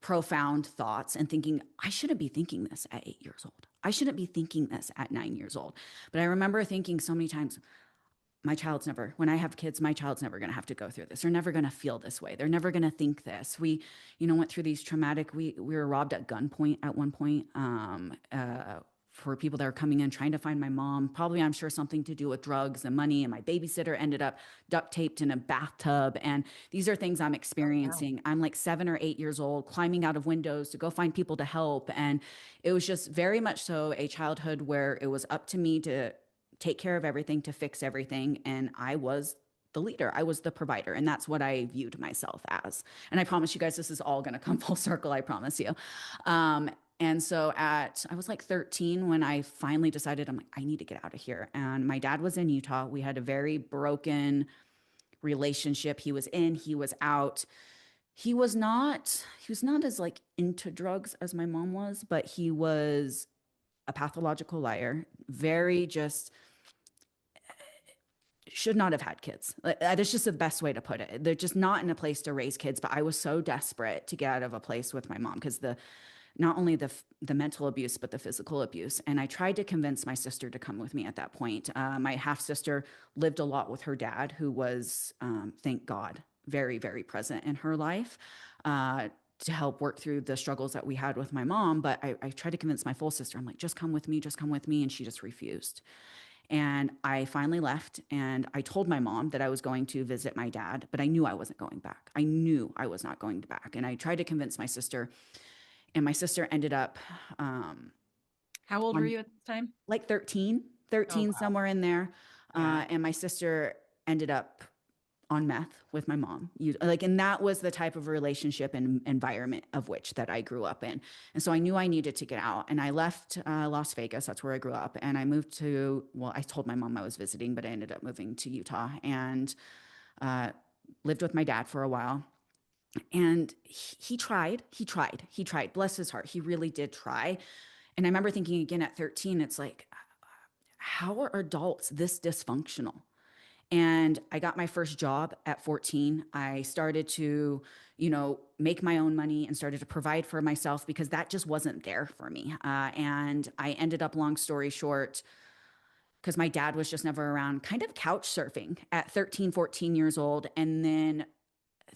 profound thoughts and thinking, I shouldn't be thinking this at 8 years old. I shouldn't be thinking this at 9 years old. But I remember thinking so many times, when I have kids, my child's never going to have to go through this. They're never going to feel this way. They're never going to think this. Went through these traumatic, we were robbed at gunpoint at one point. For people that are coming in trying to find my mom, probably I'm sure something to do with drugs and money. And my babysitter ended up duct taped in a bathtub. And these are things I'm Oh, wow. experiencing. I'm like 7 or 8 years old, climbing out of windows to go find people to help. And it was just very much so a childhood where it was up to me to take care of everything, to fix everything. And I was the leader, I was the provider. And that's what I viewed myself as. And I promise you guys, this is all going to come full circle. I promise you. And so I was like 13 when I finally decided, I'm like, I need to get out of here. And my dad was in Utah. We had a very broken relationship. He was in, he was out. He was not as like into drugs as my mom was, but he was a pathological liar, very just should not have had kids. That's just the best way to put it. They're just not in a place to raise kids. But I was so desperate to get out of a place with my mom because not only the mental abuse but the physical abuse. And I tried to convince my sister to come with me at that point. My half sister lived a lot with her dad, who was, thank God, very very present in her life. To help work through the struggles that we had with my mom. But I tried to convince my full sister. I'm like, just come with me, just come with me. And she just refused. And I finally left and I told my mom that I was going to visit my dad, but I knew I wasn't going back. I knew I was not going back. And I tried to convince my sister, and my sister ended up How old were on you at this time? like Oh, 13, wow. somewhere in there. Yeah. And my sister ended up on meth with my mom. And that was the type of relationship and environment of which that I grew up in. And so I knew I needed to get out. And I left Las Vegas. That's where I grew up. And I moved to, well, I told my mom I was visiting, but I ended up moving to Utah and uh, lived with my dad for a while. And he tried, bless his heart. He really did try. And I remember thinking again at 13, it's like, how are adults this dysfunctional? And I got my first job at 14. I started to, make my own money and started to provide for myself because that just wasn't there for me. And I ended up, long story short, because my dad was just never around, kind of couch surfing at 13, 14 years old. And then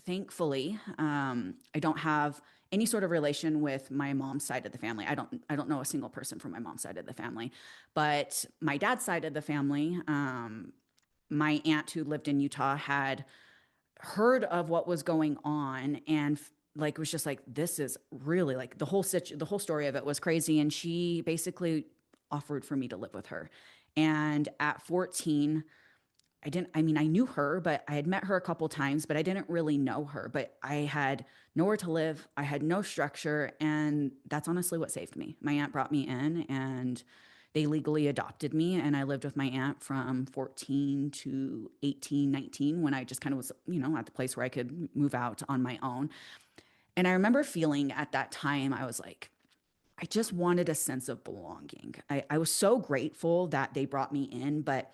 thankfully, I don't have any sort of relation with my mom's side of the family. I don't know a single person from my mom's side of the family, but my dad's side of the family, my aunt who lived in Utah had heard of what was going on and like was just like, this is really like the whole story of it was crazy. And she basically offered for me to live with her. And at 14, I mean, I knew her, but I had met her a couple times, but I didn't really know her. But I had nowhere to live. I had no structure. And that's honestly what saved me. My aunt brought me in and they legally adopted me. And I lived with my aunt from 14 to 18, 19, when I just kind of was, at the place where I could move out on my own. And I remember feeling at that time, I was like, I just wanted a sense of belonging. I was so grateful that they brought me in, but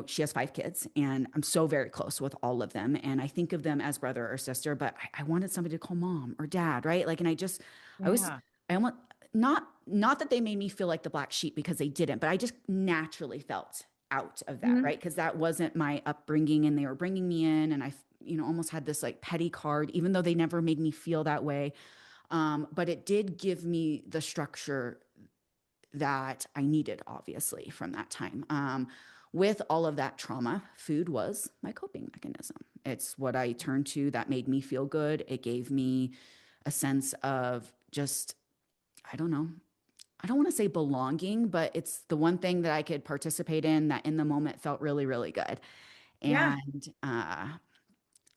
she has 5 kids and I'm so very close with all of them. And I think of them as brother or sister, but I wanted somebody to call mom or dad, right? Like, and I was, Yeah. I want, not that they made me feel like the black sheep because they didn't, but I just naturally felt out of that, Mhm. right? Because that wasn't my upbringing and they were bringing me in and I, almost had this like petty card, even though they never made me feel that way. But it did give me the structure that I needed, obviously, from that time. With all of that trauma, food was my coping mechanism. It's what I turned to that made me feel good. It gave me a sense of just, I don't know, I don't want to say belonging, but it's the one thing that I could participate in that in the moment felt really, really good. Yeah.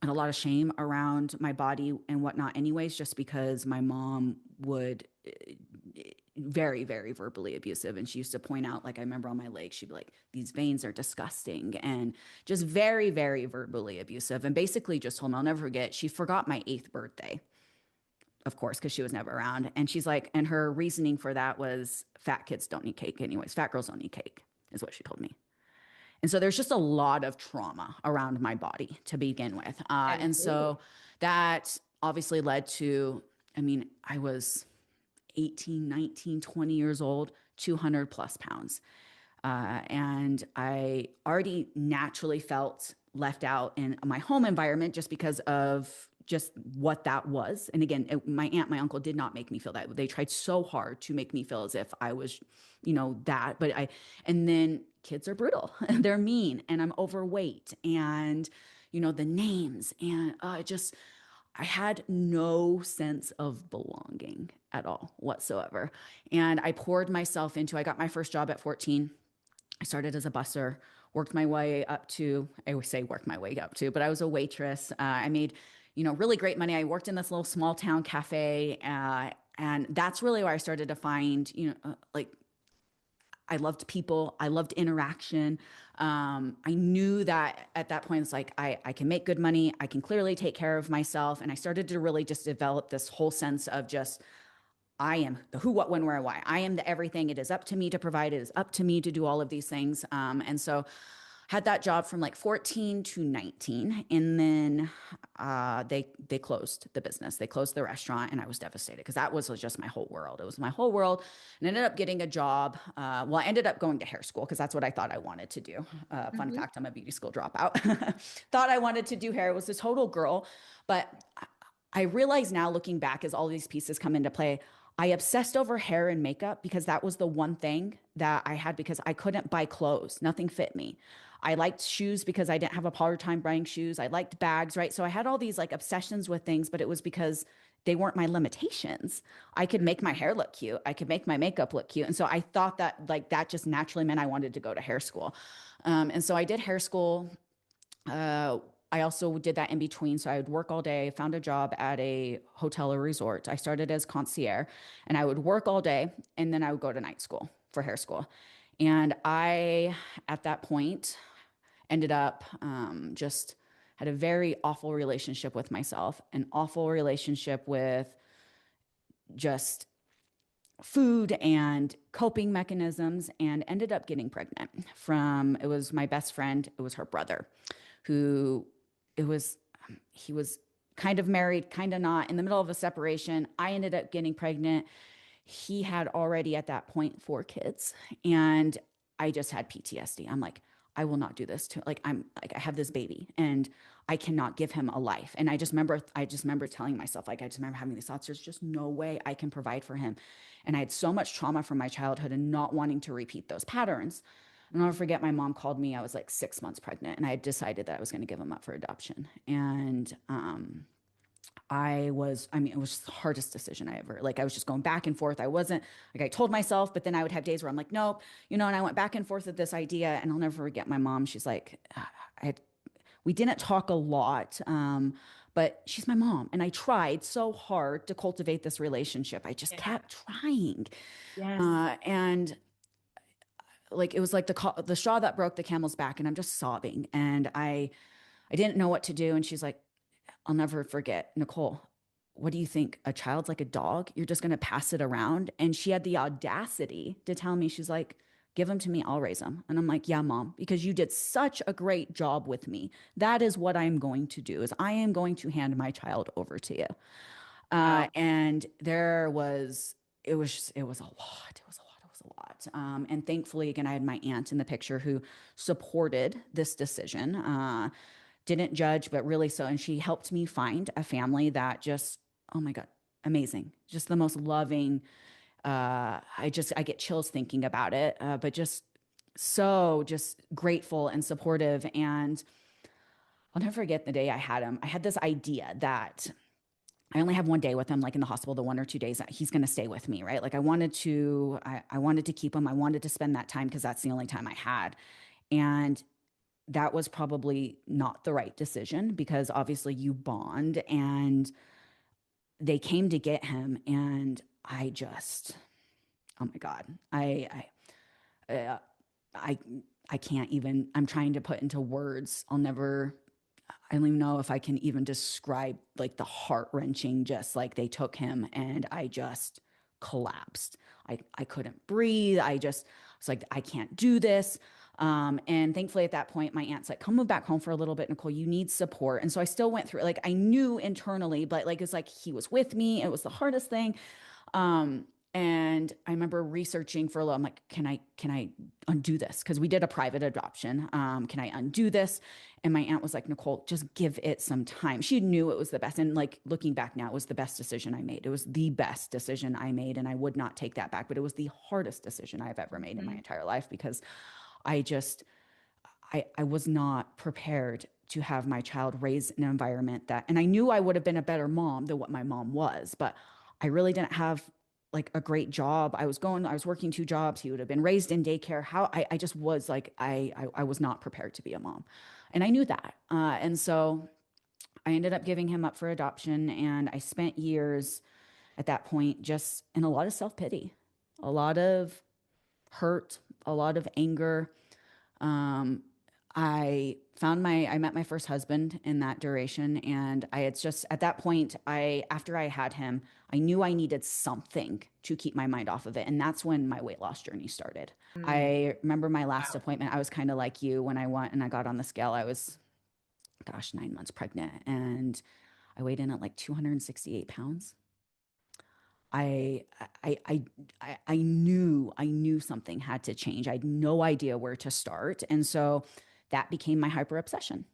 And a lot of shame around my body and whatnot, anyways, just because my mom would very, very verbally abusive. And she used to point out, like, I remember on my leg, she'd be like, these veins are disgusting. And just very, very verbally abusive. And basically just told me, I'll never forget, she forgot my 8th birthday, of course, because she was never around. And she's like, and her reasoning for that was fat kids don't need cake, anyways. Fat girls don't need cake, is what she told me. And so there's just a lot of trauma around my body to begin with. And Absolutely. so that obviously led to, I mean, I was 18, 19, 20 years old, 200 plus pounds. And I already naturally felt left out in my home environment just because of just what that was. And again, my aunt, my uncle did not make me feel that. They tried so hard to make me feel as if I was, that. And then kids are brutal, they're mean, and I'm overweight, and, the names. And I had no sense of belonging at all whatsoever. And I got my first job at 14. I started as a busser, worked my way up to, I always say work my way up to, but I was a waitress. I made, really great money. I worked in this little small town cafe. And that's really where I started to find, like I loved people. I loved interaction. I knew that at that point, it's like, I can make good money. I can clearly take care of myself. And I started to really just develop this whole sense of just, I am the who, what, when, where, why. I am the everything. It is up to me to provide. It is up to me to do all of these things. And so had that job from like 14 to 19. And then they closed the business. They closed the restaurant and I was devastated because that was just my whole world. It was my whole world. And I ended up getting a job. I ended up going to hair school because that's what I thought I wanted to do. Fun Mhm. fact, I'm a beauty school dropout. Thought I wanted to do hair. It was a total girl. But I realize now looking back as all these pieces come into play, I obsessed over hair and makeup because that was the one thing that I had because I couldn't buy clothes. Nothing fit me. I liked shoes because I didn't have a hard time buying shoes. I liked bags, right? So I had all these like obsessions with things, but it was because they weren't my limitations. I could make my hair look cute. I could make my makeup look cute. And so I thought that like that just naturally meant I wanted to go to hair school. And so I did hair school. I also did that in between. So I would work all day, found a job at a hotel or resort. I started as concierge and I would work all day and then I would go to night school for hair school. And I, at that point, ended up just had a very awful relationship with myself, an awful relationship with just food and coping mechanisms, and ended up getting pregnant from, it was my best friend, it was her brother, who it was, he was kind of married, kind of not, in the middle of a separation. I ended up getting pregnant. He had already at that point 4 kids, and I just had PTSD. I'm like, I will not do this to, like, I'm like, I have this baby and I cannot give him a life. And I just remember telling myself, like, I just remember having these thoughts, there's just no way I can provide for him. And I had so much trauma from my childhood and not wanting to repeat those patterns. And I'll never forget, my mom called me. I was like 6 months pregnant, and I had decided that I was going to give him up for adoption. And I mean, it was the hardest decision I ever, like, I was just going back and forth. I wasn't, like, I told myself, but then I would have days where I'm like, nope, and I went back and forth with this idea. And I'll never forget my mom. She's like, we didn't talk a lot, but she's my mom. And I tried so hard to cultivate this relationship. I just Yeah. kept trying. Yes. And like, it was like the straw that broke the camel's back. And I'm just sobbing. And I didn't know what to do. And she's like, I'll never forget, Nicole, what do you think? A child's like a dog. You're just going to pass it around. And she had the audacity to tell me, she's like, give him to me. I'll raise him. And I'm like, yeah, mom, because you did such a great job with me. That is what I'm going to do, is I am going to hand my child over to you. Wow. And it was a lot. It was a lot. It was a lot. And thankfully, again, I had my aunt in the picture who supported this decision. Didn't judge, but really so. And she helped me find a family that just, oh my God, amazing. Just the most loving. I get chills thinking about it, but just grateful and supportive. And I'll never forget the day I had him. I had this idea that I only have one day with him, like in the hospital, the 1 or 2 days that he's going to stay with me, right? Like, I wanted to keep him. I wanted to spend that time because that's the only time I had. And that was probably not the right decision, because obviously you bond, and they came to get him. And I just, oh my God, uh, I, I can't even, I'm trying to put into words. I don't even know if I can even describe, like, the heart wrenching, just like they took him and I just collapsed. I couldn't breathe. I just was like, I can't do this. And thankfully at that point, my aunt's like, come move back home for a little bit, Nicole, you need support. And so I still went through, like, I knew internally, but like, it's like, he was with me. It was the hardest thing. Um, and I remember researching for a little. I'm like, can I undo this? Because we did a private adoption. Can I undo this? And my aunt was like, Nicole, just give it some time. She knew it was the best. And like, looking back now, it was the best decision I made. It was the best decision I made. And I would not take that back. But it was the hardest decision I've ever made in my Mhm. entire life, because I just, I was not prepared to have my child raised in an environment that, and I knew I would have been a better mom than what my mom was, but I really didn't have like a great job. I was working 2 jobs. He would have been raised in daycare. I just was like, I was not prepared to be a mom. And I knew that. And so I ended up giving him up for adoption. And I spent years at that point just in a lot of self pity, a lot of hurt, a lot of anger. Um, I met my first husband in that duration. And I had just, at that point, after I had him, I knew I needed something to keep my mind off of it. And that's when my weight loss journey started. Mm. I remember my last Wow. appointment, I was kind of like you. When I went and I got on the scale, I was, gosh, 9 months pregnant, and I weighed in at like 268 pounds. I I knew something had to change. I had no idea where to start. And so that became my hyper obsession.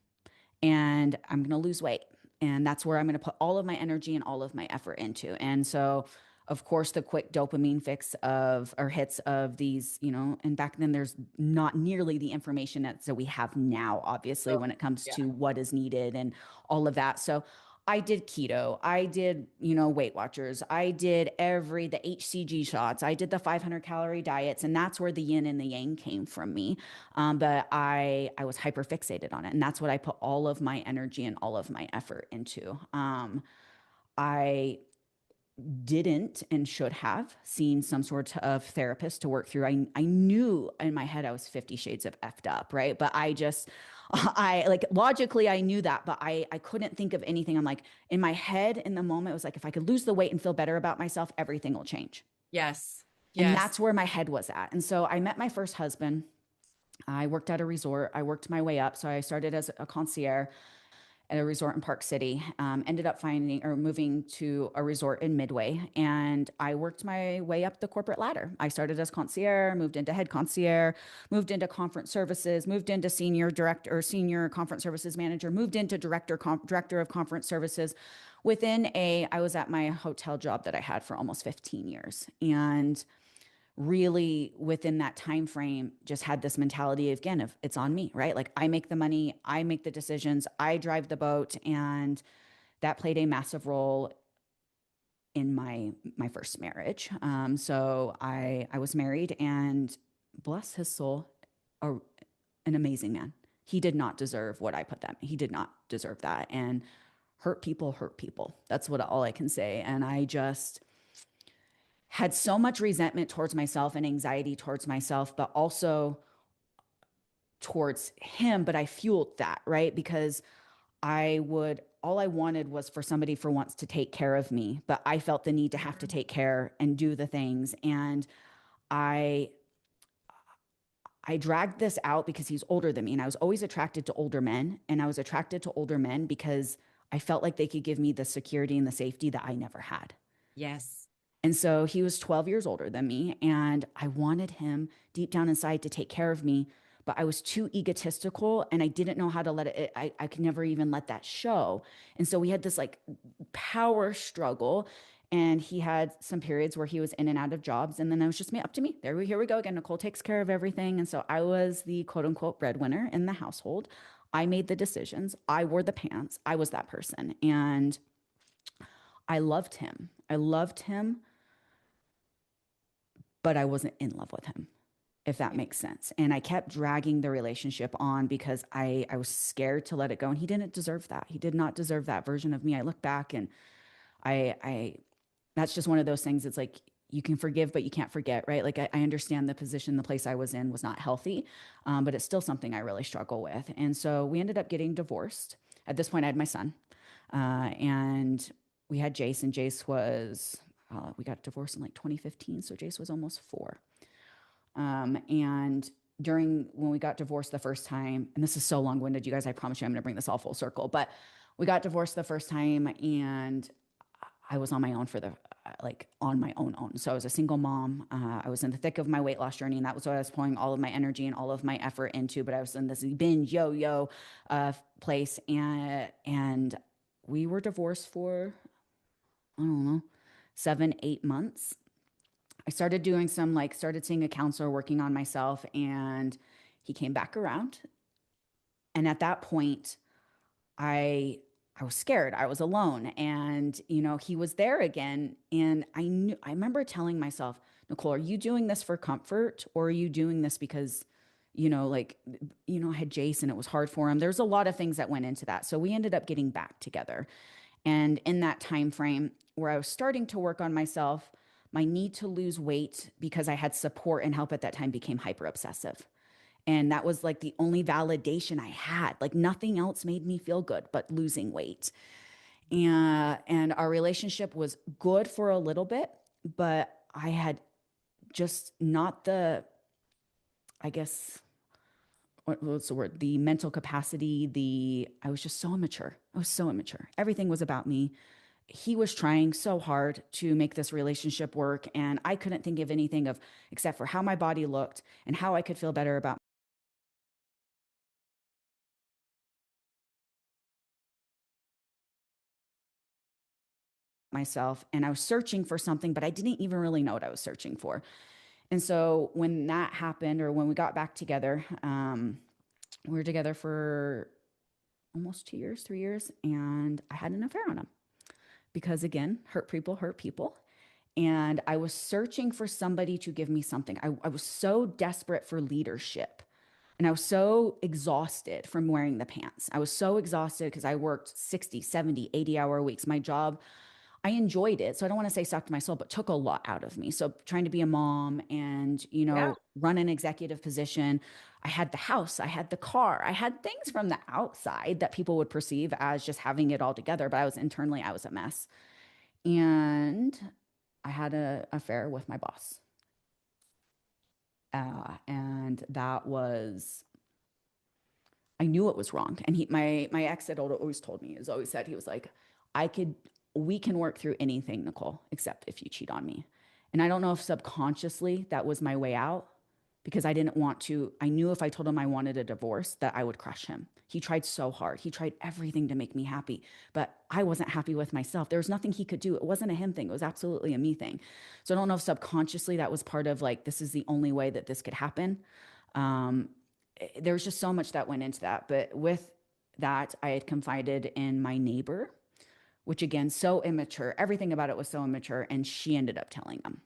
And I'm going to lose weight. And that's where I'm going to put all of my energy and all of my effort into. And so, of course, the quick dopamine fix of, or hits of these, and back then there's not nearly the information that we have now, obviously, Oh, when it comes yeah. to what is needed and all of that. So I did keto. I did, Weight Watchers. I did the HCG shots. I did the 500 calorie diets, and that's where the yin and the yang came from me. But I was hyper fixated on it, and that's what I put all of my energy and all of my effort into. I didn't and should have seen some sort of therapist to work through. I knew in my head I was 50 shades of effed up, right? But I like logically I knew that, but I couldn't think of anything. I'm like in my head in the moment, it was like if I could lose the weight and feel better about myself, everything will change. Yes. And Yes. that's where my head was at. And so I met my first husband. I worked at a resort. I worked my way up. So I started as a concierge at a resort in Park City. Ended up finding or moving to a resort in Midway, and I worked my way up the corporate ladder. I started as concierge, moved into head concierge, moved into conference services, moved into senior director or senior conference services manager, moved into director of conference services. I was at my hotel job that I had for almost 15 years, and really within that time frame just had this mentality again of it's on me, right? Like I make the money, I make the decisions, I drive the boat, and that played a massive role in my first marriage. So I was married, and bless his soul, a, an amazing man. He did not deserve what I put that. He did not deserve that, and hurt people hurt people. That's what all I can say. And I just had so much resentment towards myself and anxiety towards myself, but also towards him. But I fueled that, right? Because all I wanted was for somebody for once to take care of me, but I felt the need to have to take care and do the things. And I, I dragged this out because he's older than me. And I was always attracted to older men. And I was attracted to older men because I felt like they could give me the security and the safety that I never had. Yes. And so he was 12 years older than me, and I wanted him deep down inside to take care of me, but I was too egotistical and I didn't know how to let I could never even let that show. And so we had this like power struggle. And he had some periods where he was in and out of jobs. And then it was just up to me. Here we go again. Nicole takes care of everything. And so I was the quote unquote breadwinner in the household. I made the decisions. I wore the pants. I was that person. And I loved him. I loved him, but I wasn't in love with him, if that Yeah. makes sense. And I kept dragging the relationship on because I was scared to let it go. And he didn't deserve that. He did not deserve that version of me. I look back and I that's just one of those things. It's like you can forgive, but you can't forget, right? Like I understand the position, the place I was in was not healthy, but it's still something I really struggle with. And so we ended up getting divorced. At this point, I had my son, and we had Jace, and Jace was, we got divorced in like 2015. So Jace was almost 4. And during when we got divorced the first time, and this is so long winded, you guys, I promise you I'm going to bring this all full circle, but we got divorced the first time, and I was on my own like on my own. So I was a single mom. I was in the thick of my weight loss journey, and that was what I was pouring all of my energy and all of my effort into. But I was in this binge yo place, and we were divorced for I don't know 7, 8 months. I started seeing a counselor, working on myself, and he came back around. And at that point, I I was scared. I was alone, and he was there again, and I remember telling myself, "Nicole, are you doing this for comfort, or are you doing this because like I had Jason, it was hard for him." There's a lot of things that went into that. So we ended up getting back together. And in that time frame where I was starting to work on myself, my need to lose weight because I had support and help at that time became hyper obsessive. And that was like the only validation I had. Like nothing else made me feel good but losing weight. And our relationship was good for a little bit, but I had just not I guess, what's the word? The mental capacity, I was just so immature. I was so immature. Everything was about me. He was trying so hard to make this relationship work, and I couldn't think of anything of except for how my body looked and how I could feel better about myself. And I was searching for something, but I didn't even really know what I was searching for. And so when that happened, or when we got back together, we were together for almost 2 years, 3 years, and I had an affair on him because, again, hurt people. And I was searching for somebody to give me something. I was so desperate for leadership. And I was so exhausted from wearing the pants. I was so exhausted because I worked 60, 70, 80-hour weeks. My job, I enjoyed it. So I don't want to say sucked my soul, but took a lot out of me. So trying to be a mom and, Yeah. run an executive position. I had the house, I had the car, I had things from the outside that people would perceive as just having it all together. But I was a mess. And I had an affair with my boss. And that was I knew it was wrong. And my ex had always told me, has always said, he was like, I could, we can work through anything, Nicole, except if you cheat on me. And I don't know if subconsciously that was my way out because I didn't want to. I knew if I told him I wanted a divorce that I would crush him. He tried so hard. He tried everything to make me happy, but I wasn't happy with myself. There was nothing he could do. It wasn't a him thing. It was absolutely a me thing. So I don't know if subconsciously that was part of like, this is the only way that this could happen. Um, there's just so much that went into that. But with that, I had confided in my neighbor, which again, so immature. Everything about it was so immature. And she ended up telling him.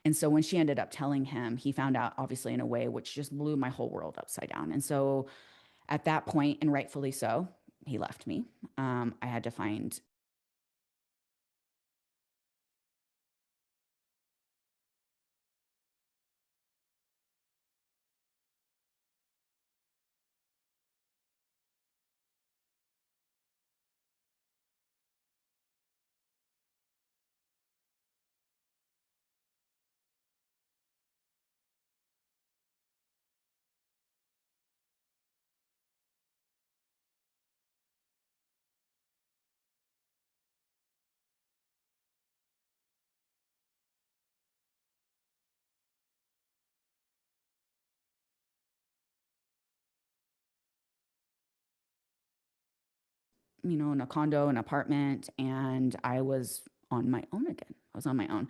And so when she ended up telling him, he found out obviously in a way which just blew my whole world upside down. And so at that point, and rightfully so, he left me. I had to find in a condo, an apartment, and I was on my own again. I was on my own.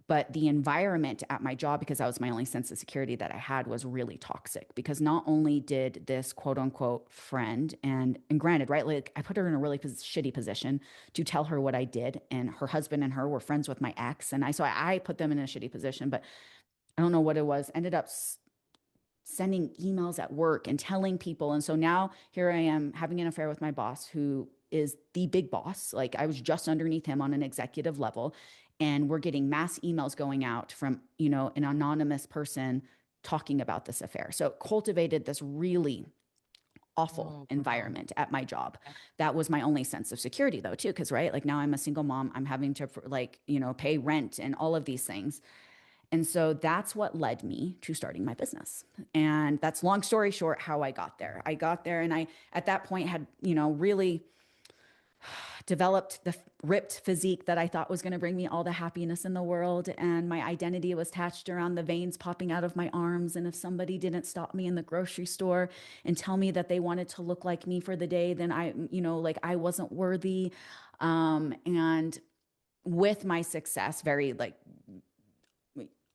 But the environment at my job, because that was my only sense of security that I had, was really toxic. Because not only did this quote unquote friend, and granted, right, like I put her in a really shitty position to tell her what I did, and her husband and her were friends with my ex, and I put them in a shitty position, but I don't know what it was. Ended up sending emails at work and telling people. And so now here I am having an affair with my boss, who is the big boss. Like I was just underneath him on an executive level. And we're getting mass emails going out from, an anonymous person talking about this affair. So it cultivated this really awful Oh, girl. environment at my job. Yeah. That was my only sense of security though, too. Cause right. Like now I'm a single mom. I'm having to like, pay rent and all of these things. And so that's what led me to starting my business. And that's long story short how I got there. I got there and I, at that point, had, really developed the ripped physique that I thought was going to bring me all the happiness in the world. And my identity was attached around the veins popping out of my arms. And if somebody didn't stop me in the grocery store and tell me that they wanted to look like me for the day, then like I wasn't worthy. And with my success, very like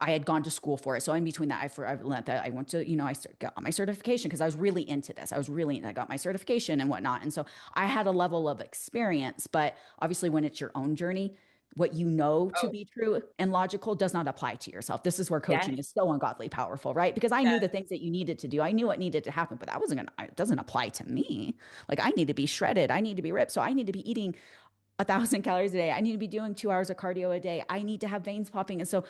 I had gone to school for it. So in between that, I learned that I went to, I got my certification because I was really into this. I got my certification and whatnot. And so I had a level of experience, but obviously when it's your own journey, what you know to Oh, be true and logical does not apply to yourself. This is where yes, coaching is so ungodly powerful, right? Because I knew the yes. things that you needed to do. I knew what needed to happen, but that wasn't going to, it doesn't apply to me. Like I need to be shredded. I need to be ripped. So I need to be eating 1,000 calories a day. I need to be doing 2 hours of cardio a day. I need to have veins popping. And so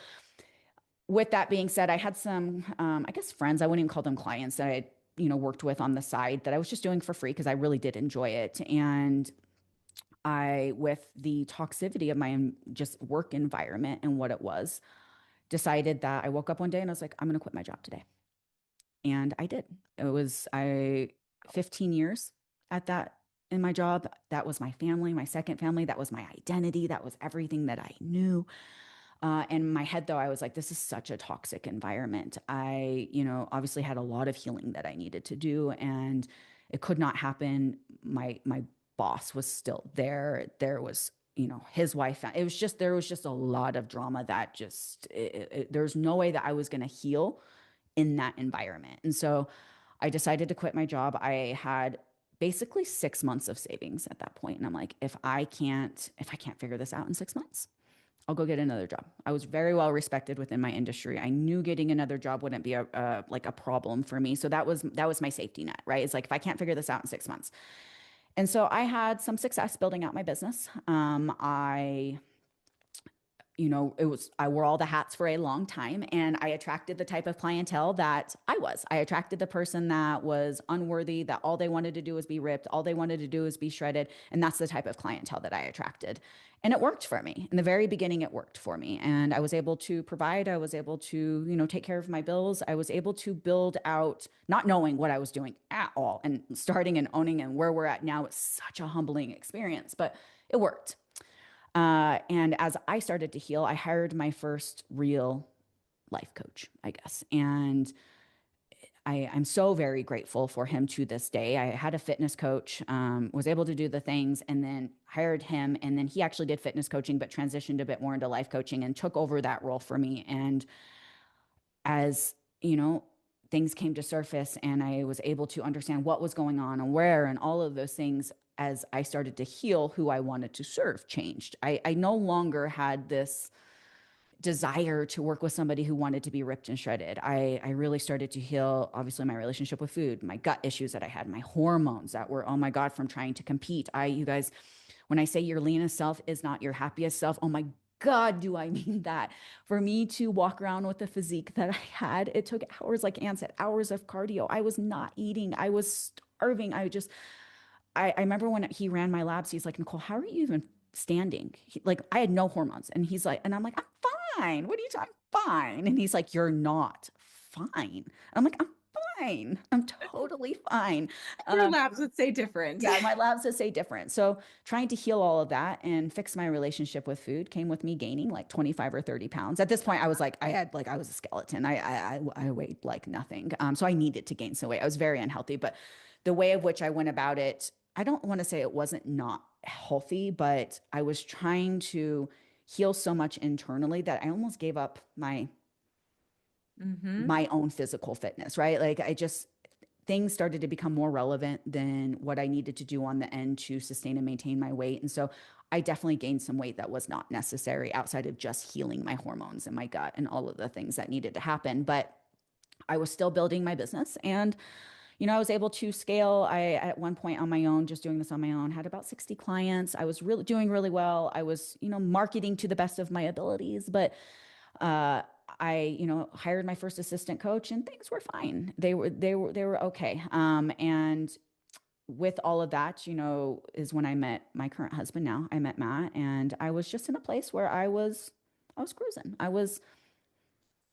with that being said, I had some, I guess, friends. I wouldn't even call them clients that I, worked with on the side that I was just doing for free because I really did enjoy it. And with the toxicity of my just work environment and what it was, decided that I woke up one day and I was like, I'm going to quit my job today. And I did. It was 15 years at that in my job. That was my family, my second family. That was my identity. That was everything that I knew. In my head, though, I was like, this is such a toxic environment. I, obviously had a lot of healing that I needed to do, and it could not happen. My boss was still there. There was, his wife. There was just a lot of drama that there's no way that I was going to heal in that environment. And so I decided to quit my job. I had basically 6 months of savings at that point. And I'm like, if I can't figure this out in 6 months, I'll go get another job. I was very well respected within my industry. I knew getting another job wouldn't be like a problem for me. So that was my safety net, right? It's like if I can't figure this out in 6 months. And so I had some success building out my business. I wore all the hats for a long time, and I attracted the type of clientele that I was. I attracted the person that was unworthy, that all they wanted to do was be ripped, all they wanted to do was be shredded. And that's the type of clientele that I attracted. And it worked for me. In the very beginning, it worked for me. And I was able to provide, I was able to, take care of my bills. I was able to build out, not knowing what I was doing at all, and starting and owning and where we're at now. It's such a humbling experience, but it worked. And as I started to heal, I hired my first real life coach, I guess. And I'm so very grateful for him to this day. I had a fitness coach, was able to do the things, and then hired him. And then he actually did fitness coaching, but transitioned a bit more into life coaching and took over that role for me. And as things came to surface and I was able to understand what was going on and where and all of those things, as I started to heal, who I wanted to serve changed. I no longer had this desire to work with somebody who wanted to be ripped and shredded. I really started to heal, obviously, my relationship with food, my gut issues that I had, my hormones that were, oh my God, from trying to compete. You guys, when I say your leanest self is not your happiest self, oh my God, do I mean that? For me to walk around with the physique that I had, it took hours, like Ann said, hours of cardio. I was not eating. I was starving. I remember when he ran my labs, he's like, Nicole, how are you even standing? Like, I had no hormones. And he's like, and I'm like, I'm fine. What are you talking? I'm fine. And he's like, you're not fine. I'm like, I'm fine. I'm totally fine. Your Um, labs would say different. yeah, my labs would say different. So trying to heal all of that and fix my relationship with food came with me gaining like 25 or 30 pounds. At this point, I was like, I was a skeleton. I weighed like nothing. So I needed to gain some weight. I was very unhealthy, but the way of which I went about it, I don't want to say it wasn't not healthy, but I was trying to heal so much internally that I almost gave up Mm-hmm. my own physical fitness, right? Like things started to become more relevant than what I needed to do on the end to sustain and maintain my weight. And so I definitely gained some weight that was not necessary outside of just healing my hormones and my gut and all of the things that needed to happen. But I was still building my business, and I was able to scale. I, at one point on my own, just doing this on my own, had about 60 clients. I was really doing really well. I was, marketing to the best of my abilities, but uh, I, hired my first assistant coach, and things were fine. They were okay. And with all of that, is when I met my current husband now. I met Matt, and I was just in a place where I was cruising.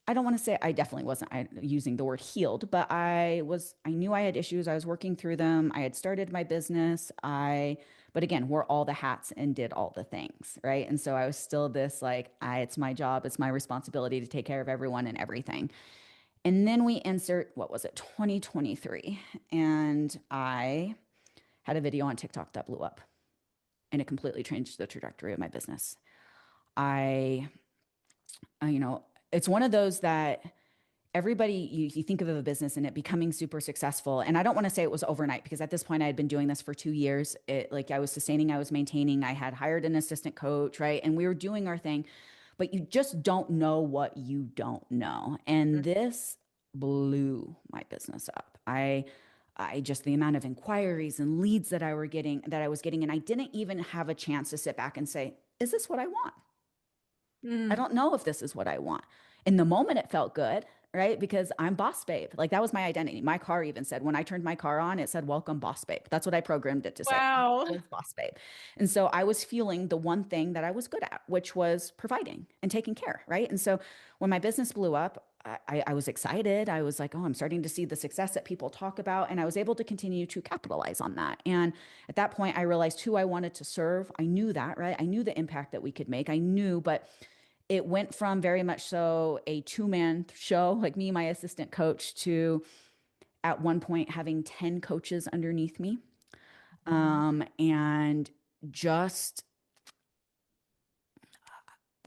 I don't want to say, I definitely wasn't using the word healed, but I knew I had issues. I was working through them. I had started my business. But again, wore all the hats and did all the things. Right. And so I was still this like, it's my job. It's my responsibility to take care of everyone and everything. And then we insert, what was it, 2023. And I had a video on TikTok that blew up, and it completely changed the trajectory of my business. I, it's one of those that everybody, you think of a business and it becoming super successful. And I don't want to say it was overnight, because at this point I had been doing this for 2 years. Like, I was sustaining, I was maintaining, I had hired an assistant coach, right? And we were doing our thing, but you just don't know what you don't know. And this blew my business up. I just, the amount of inquiries and leads that I was getting, and I didn't even have a chance to sit back and say, is this what I want? I Mm. don't know if this is what I want. In the moment, it felt good, right? Because I'm boss babe. Like, that was my identity. My car even said, when I turned my car on, it said, welcome, boss babe. That's what I programmed it to say. Wow. I was boss babe. And so I was feeling the one thing that I was good at, which was providing and taking care, right? And so when my business blew up, I was excited. I was like, oh, I'm starting to see the success that people talk about. And I was able to continue to capitalize on that. And at that point, I realized who I wanted to serve. I knew that, right? I knew the impact that we could make. I knew, but it went from very much so a two-man show, like me, my assistant coach, to at one point having 10 coaches underneath me. And just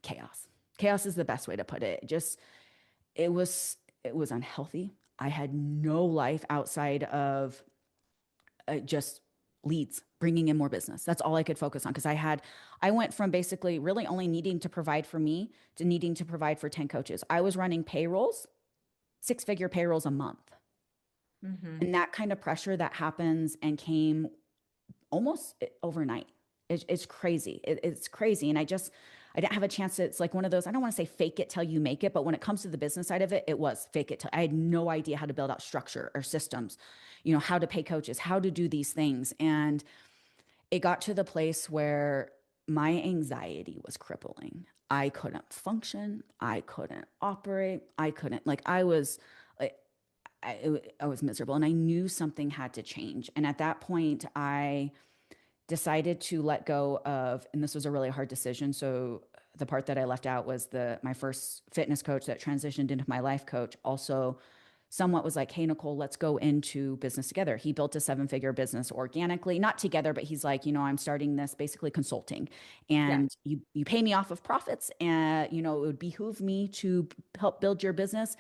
chaos. Chaos is the best way to put it. Just, it was unhealthy. I had no life outside of just leads, bringing in more business. That's all I could focus on because I went from basically really only needing to provide for me to needing to provide for 10 coaches. I was running payrolls, six-figure payrolls a month. Mm-hmm. And that kind of pressure that happens and came almost overnight. It's crazy. It's crazy. And I didn't have a chance to, it's like one of those, I don't want to say fake it till you make it, but when it comes to the business side of it, it was fake it till I had no idea how to build out structure or systems, how to pay coaches, how to do these things. And it got to the place where my anxiety was crippling. I couldn't function. I couldn't operate. I couldn't, like, I was, like, I was miserable and I knew something had to change. And at that point, I decided to let go of, and this was a really hard decision. So the part that I left out was my first fitness coach that transitioned into my life coach also somewhat was like, hey, Nicole, let's go into business together. He built a seven-figure business organically, not together, but he's like, I'm starting this basically consulting Yeah. and you pay me off of profits and, it would behoove me to help build your business.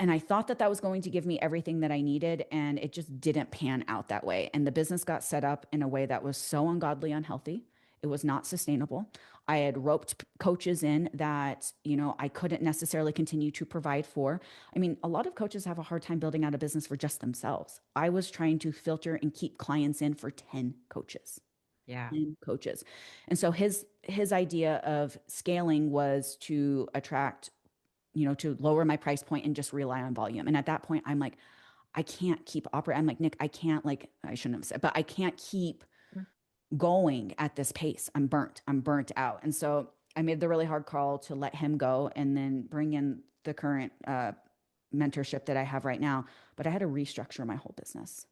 And I thought that that was going to give me everything that I needed. And it just didn't pan out that way. And the business got set up in a way that was so ungodly unhealthy. It was not sustainable. I had roped coaches in that, I couldn't necessarily continue to provide for. I mean, a lot of coaches have a hard time building out a business for just themselves. I was trying to filter and keep clients in for 10 coaches. Yeah. 10 coaches. And so his idea of scaling was to attract, to lower my price point and just rely on volume. And at that point, I'm like, I can't keep operating. I'm like, Nick, I can't, like, I shouldn't have said, but I can't keep going at this pace. I'm burnt. I'm burnt out. And so I made the really hard call to let him go and then bring in the current mentorship that I have right now. But I had to restructure my whole business,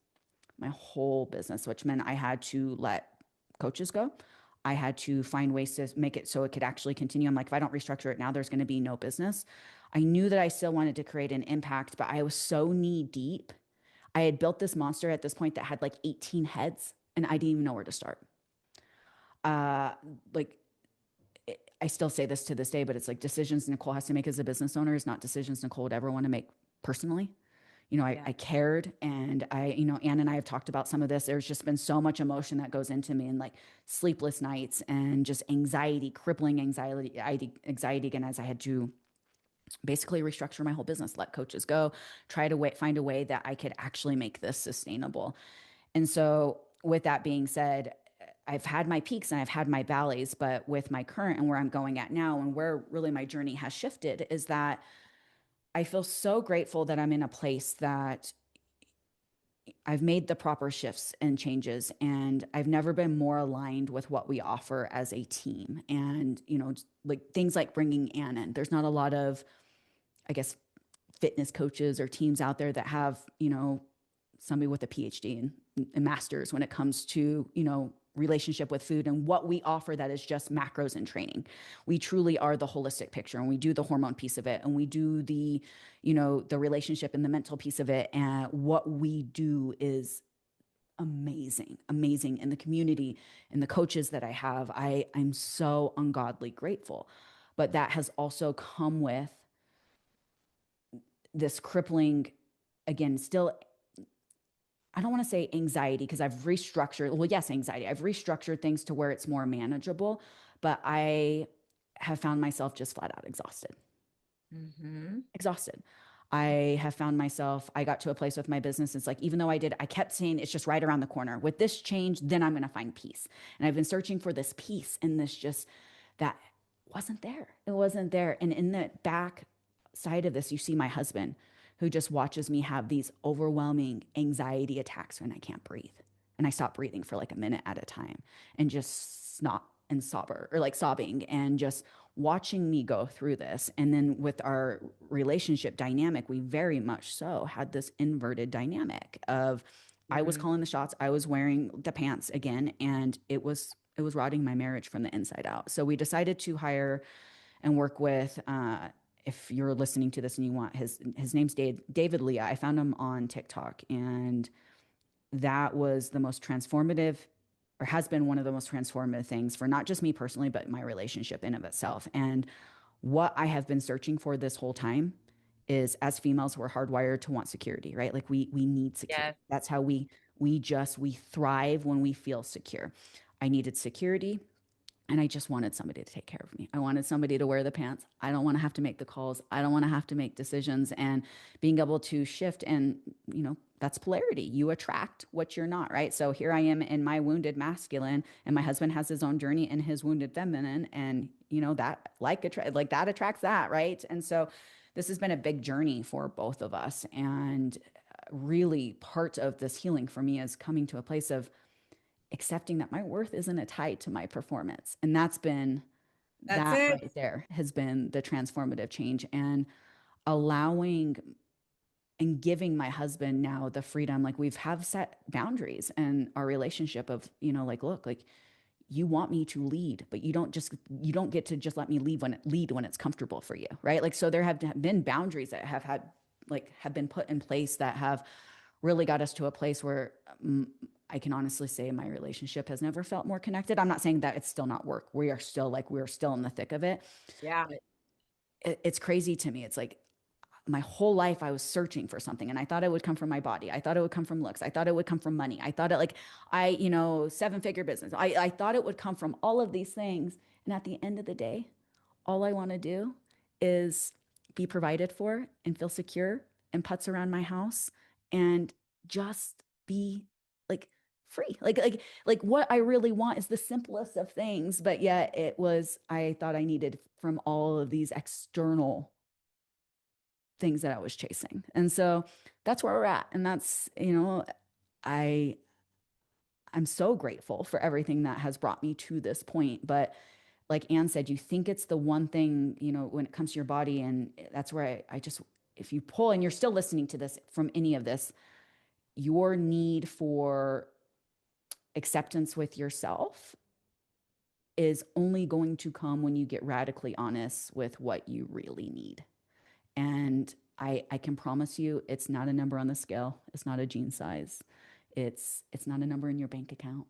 which meant I had to let coaches go. I had to find ways to make it so it could actually continue. I'm like, if I don't restructure it now, there's going to be no business. I knew that I still wanted to create an impact, but I was so knee deep. I had built this monster at this point that had like 18 heads, and I didn't even know where to start. Uh, like, I still say this to this day, but it's like decisions Nicole has to make as a business owner is not decisions Nicole would ever want to make personally. Yeah. I cared and Ann and I have talked about some of this. There's just been so much emotion that goes into me and like sleepless nights and just anxiety, crippling anxiety again, as I had to basically restructure my whole business, let coaches go, try to find a way that I could actually make this sustainable. And so with that being said, I've had my peaks and I've had my valleys, but with my current and where I'm going at now and where really my journey has shifted is that I feel so grateful that I'm in a place that I've made the proper shifts and changes, and I've never been more aligned with what we offer as a team. And, like things like bringing Ann in, there's not a lot of, I guess, fitness coaches or teams out there that have, somebody with a PhD and master's when it comes to, relationship with food and what we offer that is just macros and training. We truly are the holistic picture and we do the hormone piece of it and we do the, the relationship and the mental piece of it. And what we do is amazing, amazing. And the community and the coaches that I have, I'm so ungodly grateful. But that has also come with this crippling, again, still, I don't want to say anxiety because I've restructured, well, yes, anxiety. I've restructured things to where it's more manageable, but I have found myself just flat out exhausted. Mm-hmm. Exhausted. I have found myself, I got to a place with my business. It's like, even though I kept saying it's just right around the corner. With this change, then I'm going to find peace. And I've been searching for this peace and this just that wasn't there. It wasn't there. And in the back side of this, you see my husband who just watches me have these overwhelming anxiety attacks when I can't breathe. And I stop breathing for like a minute at a time and just snot and sobber or like sobbing and just watching me go through this. And then with our relationship dynamic, we very much so had this inverted dynamic of I was Mm-hmm. calling the shots, I was wearing the pants again, and it was rotting my marriage from the inside out. So we decided to hire and work with if you're listening to this and you want his name's David Leah. I found him on TikTok and that was the most transformative or has been one of the most transformative things for not just me personally, but my relationship in of itself. And what I have been searching for this whole time is as females, we're hardwired to want security, right? Like we need security. Yes. That's how we We thrive when we feel secure. I needed security. And I just wanted somebody to take care of me. I wanted somebody to wear the pants. I don't want to have to make the calls. I don't want to have to make decisions, and being able to shift. And, that's polarity. You attract what you're not, right? So here I am in my wounded masculine, and my husband has his own journey in his wounded feminine. And, that like that attracts that, right? And so this has been a big journey for both of us. And really part of this healing for me is coming to a place of accepting that my worth isn't tied to my performance. And That's that it. right there has been the transformative change, and allowing and giving my husband now the freedom. Like, we've have set boundaries in our relationship of, like, look, like, you want me to lead, but you don't get to just let me lead when it's comfortable for you, right? Like, so there have been boundaries that have been put in place that have really got us to a place where, I can honestly say my relationship has never felt more connected. I'm not saying that it's still not work. We're still in the thick of it. Yeah. But it's crazy to me. It's like my whole life I was searching for something, and I thought it would come from my body. I thought it would come from looks. I thought it would come from money. I thought it like seven-figure business. I thought it would come from all of these things. And at the end of the day, all I want to do is be provided for and feel secure and putts around my house and just be like free. Like what I really want is the simplest of things, but yet I thought I needed from all of these external things that I was chasing. And so that's where we're at. And that's, I I'm so grateful for everything that has brought me to this point. But like Anne said, you think it's the one thing, when it comes to your body. And that's where I just, if you pull and you're still listening to this from any of this, your need for acceptance with yourself is only going to come when you get radically honest with what you really need. And I can promise you, it's not a number on the scale. It's not a jean size. It's not a number in your bank account.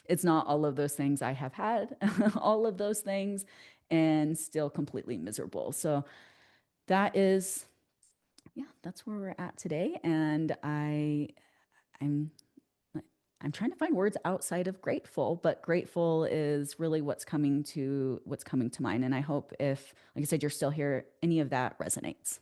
It's not all of those things. I have had all of those things and still completely miserable. So that is, yeah, that's where we're at today. And I'm I'm trying to find words outside of grateful, but grateful is really what's coming to mind. And I hope, if, like I said, you're still here, any of that resonates.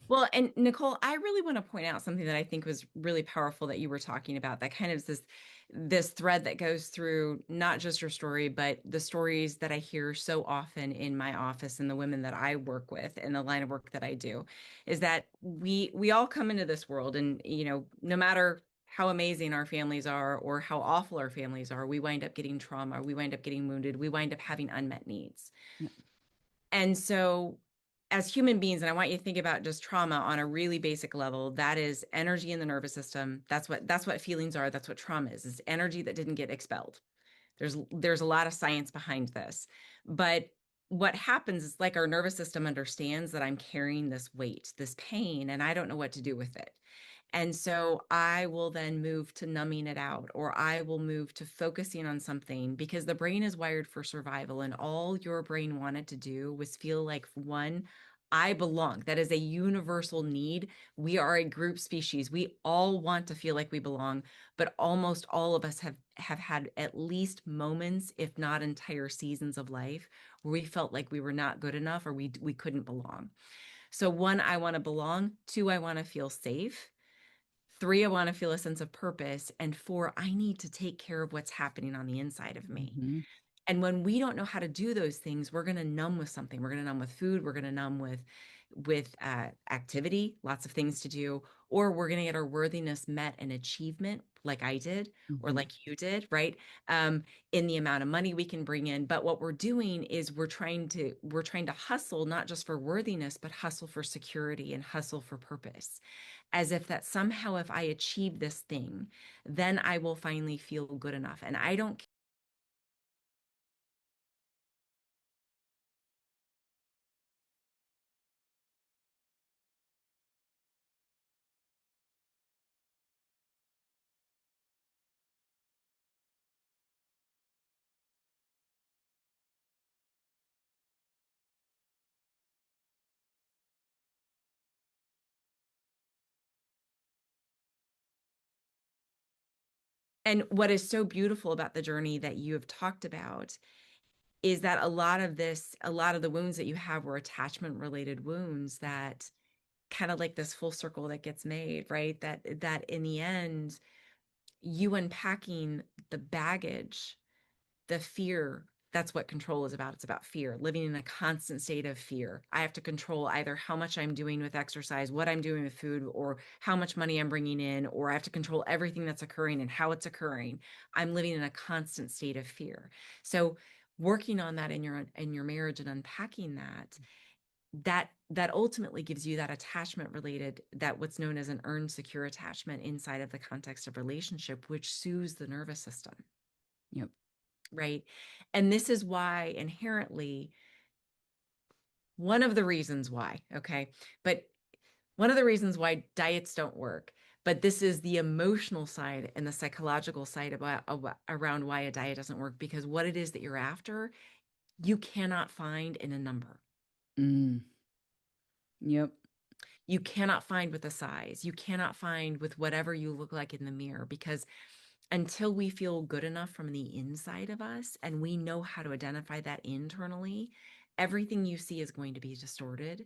Well, and Nicole, I really want to point out something that I think was really powerful that you were talking about. That kind of is this thread that goes through not just your story, but the stories that I hear so often in my office and the women that I work with and the line of work that I do, is that we all come into this world, and no matter how amazing our families are or how awful our families are, we wind up getting trauma, we wind up getting wounded, we wind up having unmet needs. Yeah. And so, as human beings, and I want you to think about just trauma on a really basic level, that is energy in the nervous system. That's what feelings are. That's what trauma is energy that didn't get expelled. There's a lot of science behind this. But what happens is, like, our nervous system understands that I'm carrying this weight, this pain, and I don't know what to do with it. And so I will then move to numbing it out, or I will move to focusing on something, because the brain is wired for survival. And all your brain wanted to do was feel like, one, I belong. That is a universal need. We are a group species. We all want to feel like we belong, but almost all of us have had at least moments, if not entire seasons of life, where we felt like we were not good enough, or we couldn't belong. So one, I want to belong. Two, I want to feel safe. Three, I want to feel a sense of purpose. And four, I need to take care of what's happening on the inside of me. Mhm. And when we don't know how to do those things, we're going to numb with something. We're going to numb with food. We're going to numb with activity, lots of things to do, or we're going to get our worthiness met in achievement, like I did, or Mhm. like you did, right? In the amount of money we can bring in. But what we're doing is we're trying to hustle, not just for worthiness, but hustle for security and hustle for purpose, as if that somehow, if I achieve this thing, then I will finally feel good enough. And I don't And what is so beautiful about the journey that you have talked about is that a lot of the wounds that you have were attachment related wounds that kind of like this full circle that gets made, right? That in the end, you unpacking the baggage, the fear, that's what control is about. It's about fear, living in a constant state of fear. I have to control either how much I'm doing with exercise, what I'm doing with food, or how much money I'm bringing in, or I have to control everything that's occurring and how it's occurring. I'm living in a constant state of fear. So working on that in your marriage and unpacking that ultimately gives you that attachment related, that what's known as an earned secure attachment inside of the context of relationship, which soothes the nervous system, Yep. right? And this is why inherently, one of the reasons why, okay, but one of the reasons why diets don't work, but this is the emotional side and the psychological side around why a diet doesn't work, because what it is that you're after, you cannot find in a number. Mm. Yep. You cannot find with a size. You cannot find with whatever you look like in the mirror, because until we feel good enough from the inside of us and we know how to identify that internally, everything you see is going to be distorted.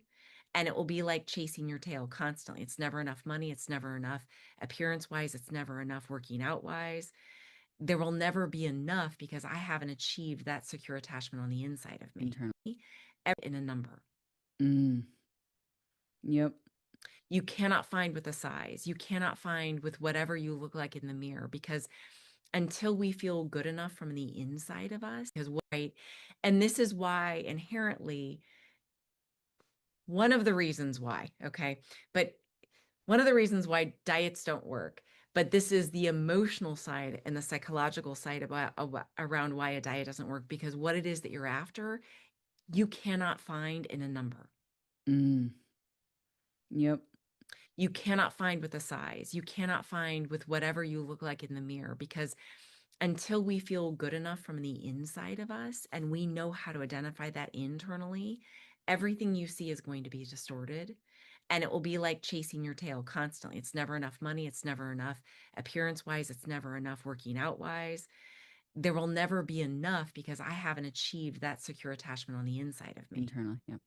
And it will be like chasing your tail constantly. It's never enough money. It's never enough appearance wise. It's never enough working out wise. There will never be enough because I haven't achieved that secure attachment on the inside of me Internal. in a number. Mm. Yep. You cannot find with a size. You cannot find with whatever you look like in the mirror, because until we feel good enough from the inside of us, because right. And this is why inherently, one of the reasons why, okay, but one of the reasons why diets don't work, but this is the emotional side and the psychological side around why a diet doesn't work, because what it is that you're after, you cannot find in a number. Mm. Yep. You cannot find with a size. You cannot find with whatever you look like in the mirror, because until we feel good enough from the inside of us and we know how to identify that internally, everything you see is going to be distorted. And it will be like chasing your tail constantly. It's never enough money. It's never enough appearance wise. It's never enough working out wise. There will never be enough because I haven't achieved that secure attachment on the inside of me. Internally. Yep.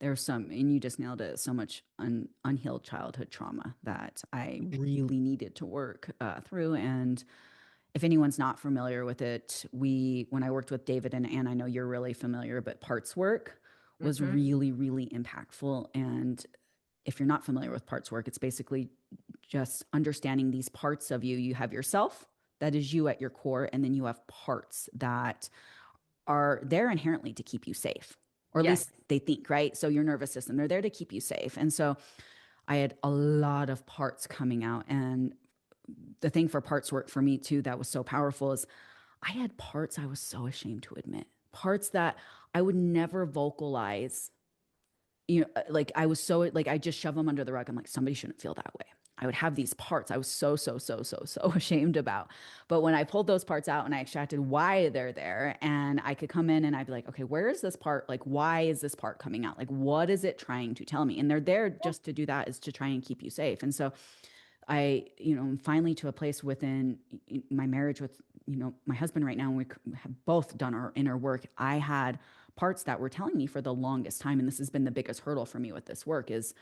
There's some, and you just nailed it, so much unhealed childhood trauma that I really needed to work through. And if anyone's not familiar with it, when I worked with David and Anne, I know you're really familiar, but parts work was Mm-hmm. really, really impactful. And if you're not familiar with parts work, it's basically just understanding these parts of you. You have yourself, that is you at your core, and then you have parts that are there inherently to keep you safe, or at Yes. least they think, right? So your nervous system, they're there to keep you safe. And so I had a lot of parts coming out. And the thing for parts work for me too, that was so powerful, is I had parts I was so ashamed to admit, parts that I would never vocalize. Like I was so like I just shove them under the rug. I'm like, somebody shouldn't feel that way. I would have these parts I was so ashamed about. But when I pulled those parts out and I extracted why they're there, and I could come in and I'd be like, okay, where is this part? Like, why is this part coming out? Like, what is it trying to tell me? And they're there just to do that, is to try and keep you safe. And so finally to a place within my marriage with, my husband right now, and we have both done our inner work. I had parts that were telling me for the longest time, and this has been the biggest hurdle for me with this work, is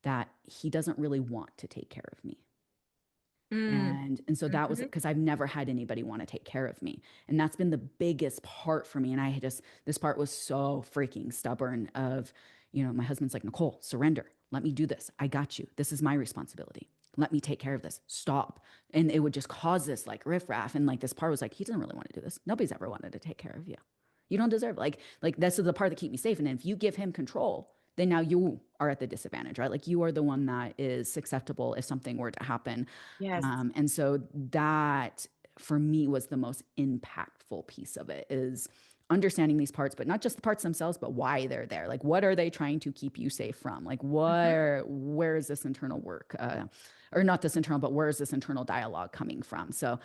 that he doesn't really want to take care of me. Mm. And so that was Mm-hmm. because I've never had anybody want to take care of me. And that's been the biggest part for me. And this part was so freaking stubborn of, my husband's like, Nicole, surrender. Let me do this. I got you. This is my responsibility. Let me take care of this. Stop. And it would just cause this like riffraff. And like this part was like, he doesn't really want to do this. Nobody's ever wanted to take care of you. You don't deserve it. Like this is the part that keep me safe. And then if you give him control, then now you are at the disadvantage, right? Like you are the one that is susceptible if something were to happen. Yes. And so that for me was the most impactful piece of it, is understanding these parts, but not just the parts themselves, but why they're there. Like, what are they trying to keep you safe from? Like, Mm-hmm. where is this internal work, or not this internal, but where is this internal dialogue coming from? So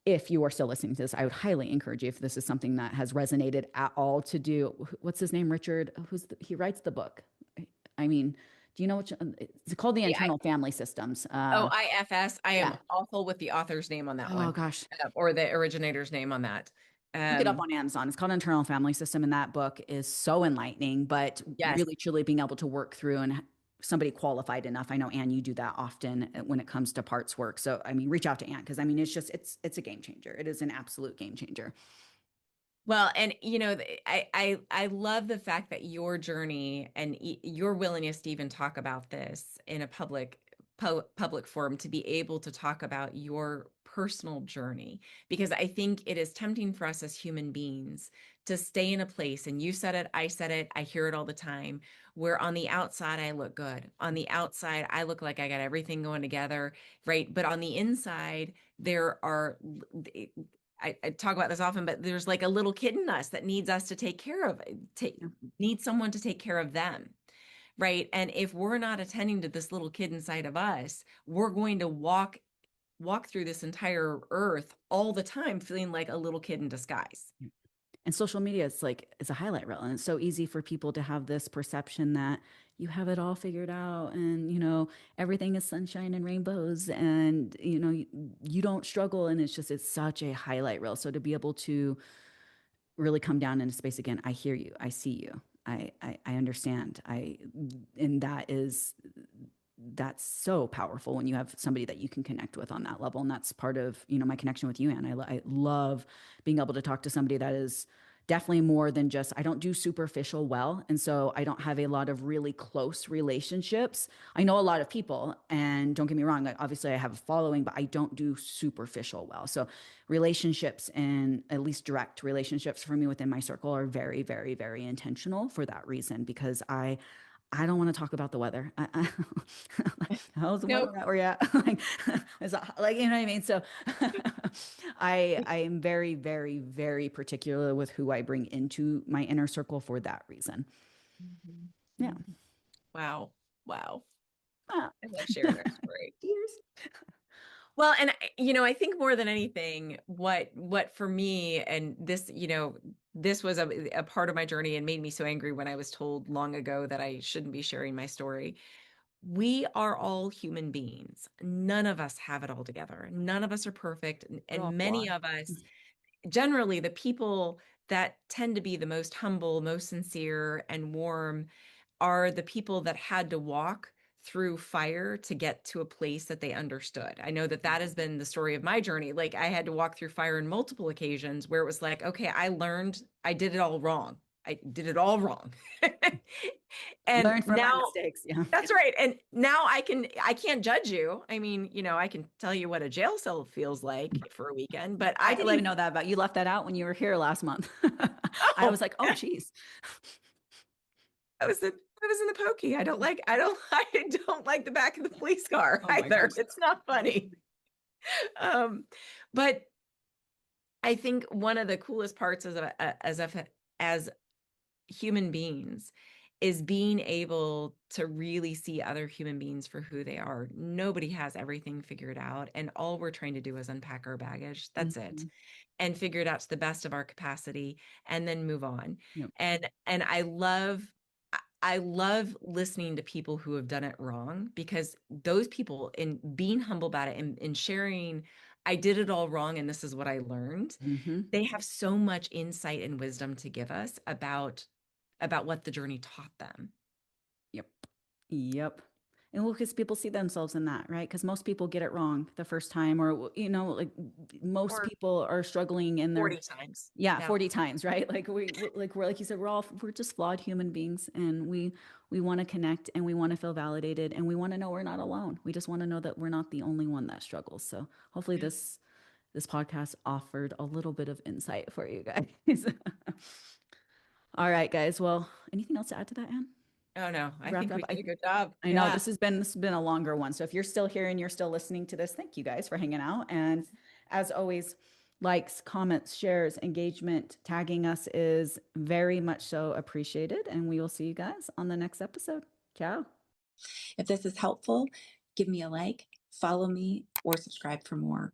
if you are still listening to this, I would highly encourage you, if this is something that has resonated at all, to do, what's his name? Richard, he writes the book. I mean, Do you know what it's called? The The internal family systems. IFS. I am Yeah. awful with the author's name on that Oh one, gosh. or the originator's name on that. Look it up Um, on Amazon. It's called Internal Family System, and that book is so enlightening, but yes. really truly being able to work through and somebody qualified enough. I know, Anne, you do that often when it comes to parts work. So I mean, reach out to Anne because I mean it's a game changer. It is an absolute game changer. Well, and I love the fact that your journey and your willingness to even talk about this in a public forum, to be able to talk about your personal journey, because I think it is tempting for us as human beings to stay in a place, and you said it, I said it, I hear it all the time, where on the outside I look good. On the outside I look like I got everything going together, right? But on the inside there are I talk about this often, but there's like a little kid in us that needs us to take care of, Yeah. needs someone to take care of them, right? And if we're not attending to this little kid inside of us, we're going to walk through this entire earth all the time feeling like a little kid in disguise. And social media is like it's a highlight reel, and it's so easy for people to have this perception that you have it all figured out, and everything is sunshine and rainbows, and you don't struggle, and it's such a highlight reel. So to be able to really come down into space again, I hear you, I see you, I understand, and that's so powerful when you have somebody that you can connect with on that level. And that's part of my connection with you, Anne. I love being able to talk to somebody that is definitely more than just, I don't do superficial well, and so I don't have a lot of really close relationships. I know a lot of people, and don't get me wrong, like obviously I have a following, but I don't do superficial well. So relationships, and at least direct relationships for me within my circle, are very, very, very intentional for that reason, because I don't want to talk about the weather. Like, how's the weather Nope. at where you at? Like, like, you know what I mean? So I am very, very, very particular with who I bring into my inner circle for that reason. Mhm. Yeah. Mhm. Wow. Wow. Ah. I love sharing our story. Cheers. Well, and I think more than anything, what for me, and this, this was a part of my journey and made me so angry when I was told long ago that I shouldn't be sharing my story. We are all human beings. None of us have it all together. None of us are perfect, We're all and many flawed. of us, generally the people that tend to be the most humble, most sincere and warm, are the people that had to walk through fire to get to a place that they understood. I know that that has been the story of my journey. Like, I had to walk through fire in multiple occasions where it was like, okay, I learned I did it all wrong. I did it all wrong. And Learn from my now, mistakes. Yeah. that's right. And now I can't judge you. I mean, I can tell you what a jail cell feels like for a weekend, but I I didn't even like, know that about you. Left that out when you were here last month. I oh, was like, oh, geez. I was in the pokey. I don't like the back of the police car Oh my either. gosh. It's not funny. Um, but I think one of the coolest parts as human beings is being able to really see other human beings for who they are. Nobody has everything figured out, and all we're trying to do is unpack our baggage. That's it. Mhm. And figure it out to the best of our capacity, and then move on. Yep. And I love listening to people who have done it wrong, because those people, in being humble about it, and in sharing, I did it all wrong and this is what I learned, Hmm. they have so much insight and wisdom to give us about what the journey taught them. Yep. Yep. And well, because people see themselves in that, right? Because most people get it wrong the first time, or, like most Or people are struggling in their, 40 times. yeah, Yeah. 40 times, right? Like we're, like you said, we're just flawed human beings, and we want to connect, and we want to feel validated, and we want to know we're not alone. We just want to know that we're not the only one that struggles. So hopefully this podcast offered a little bit of insight for you guys. All right, guys. Well, anything else to add to that, Anne? Oh no, I Wrapped think up. we did a good job. I know Yeah. this has been a longer one. So if you're still here and you're still listening to this, thank you guys for hanging out. And as always, likes, comments, shares, engagement, tagging us is very much so appreciated. And we will see you guys on the next episode. Ciao. If this is helpful, give me a like, follow me, or subscribe for more.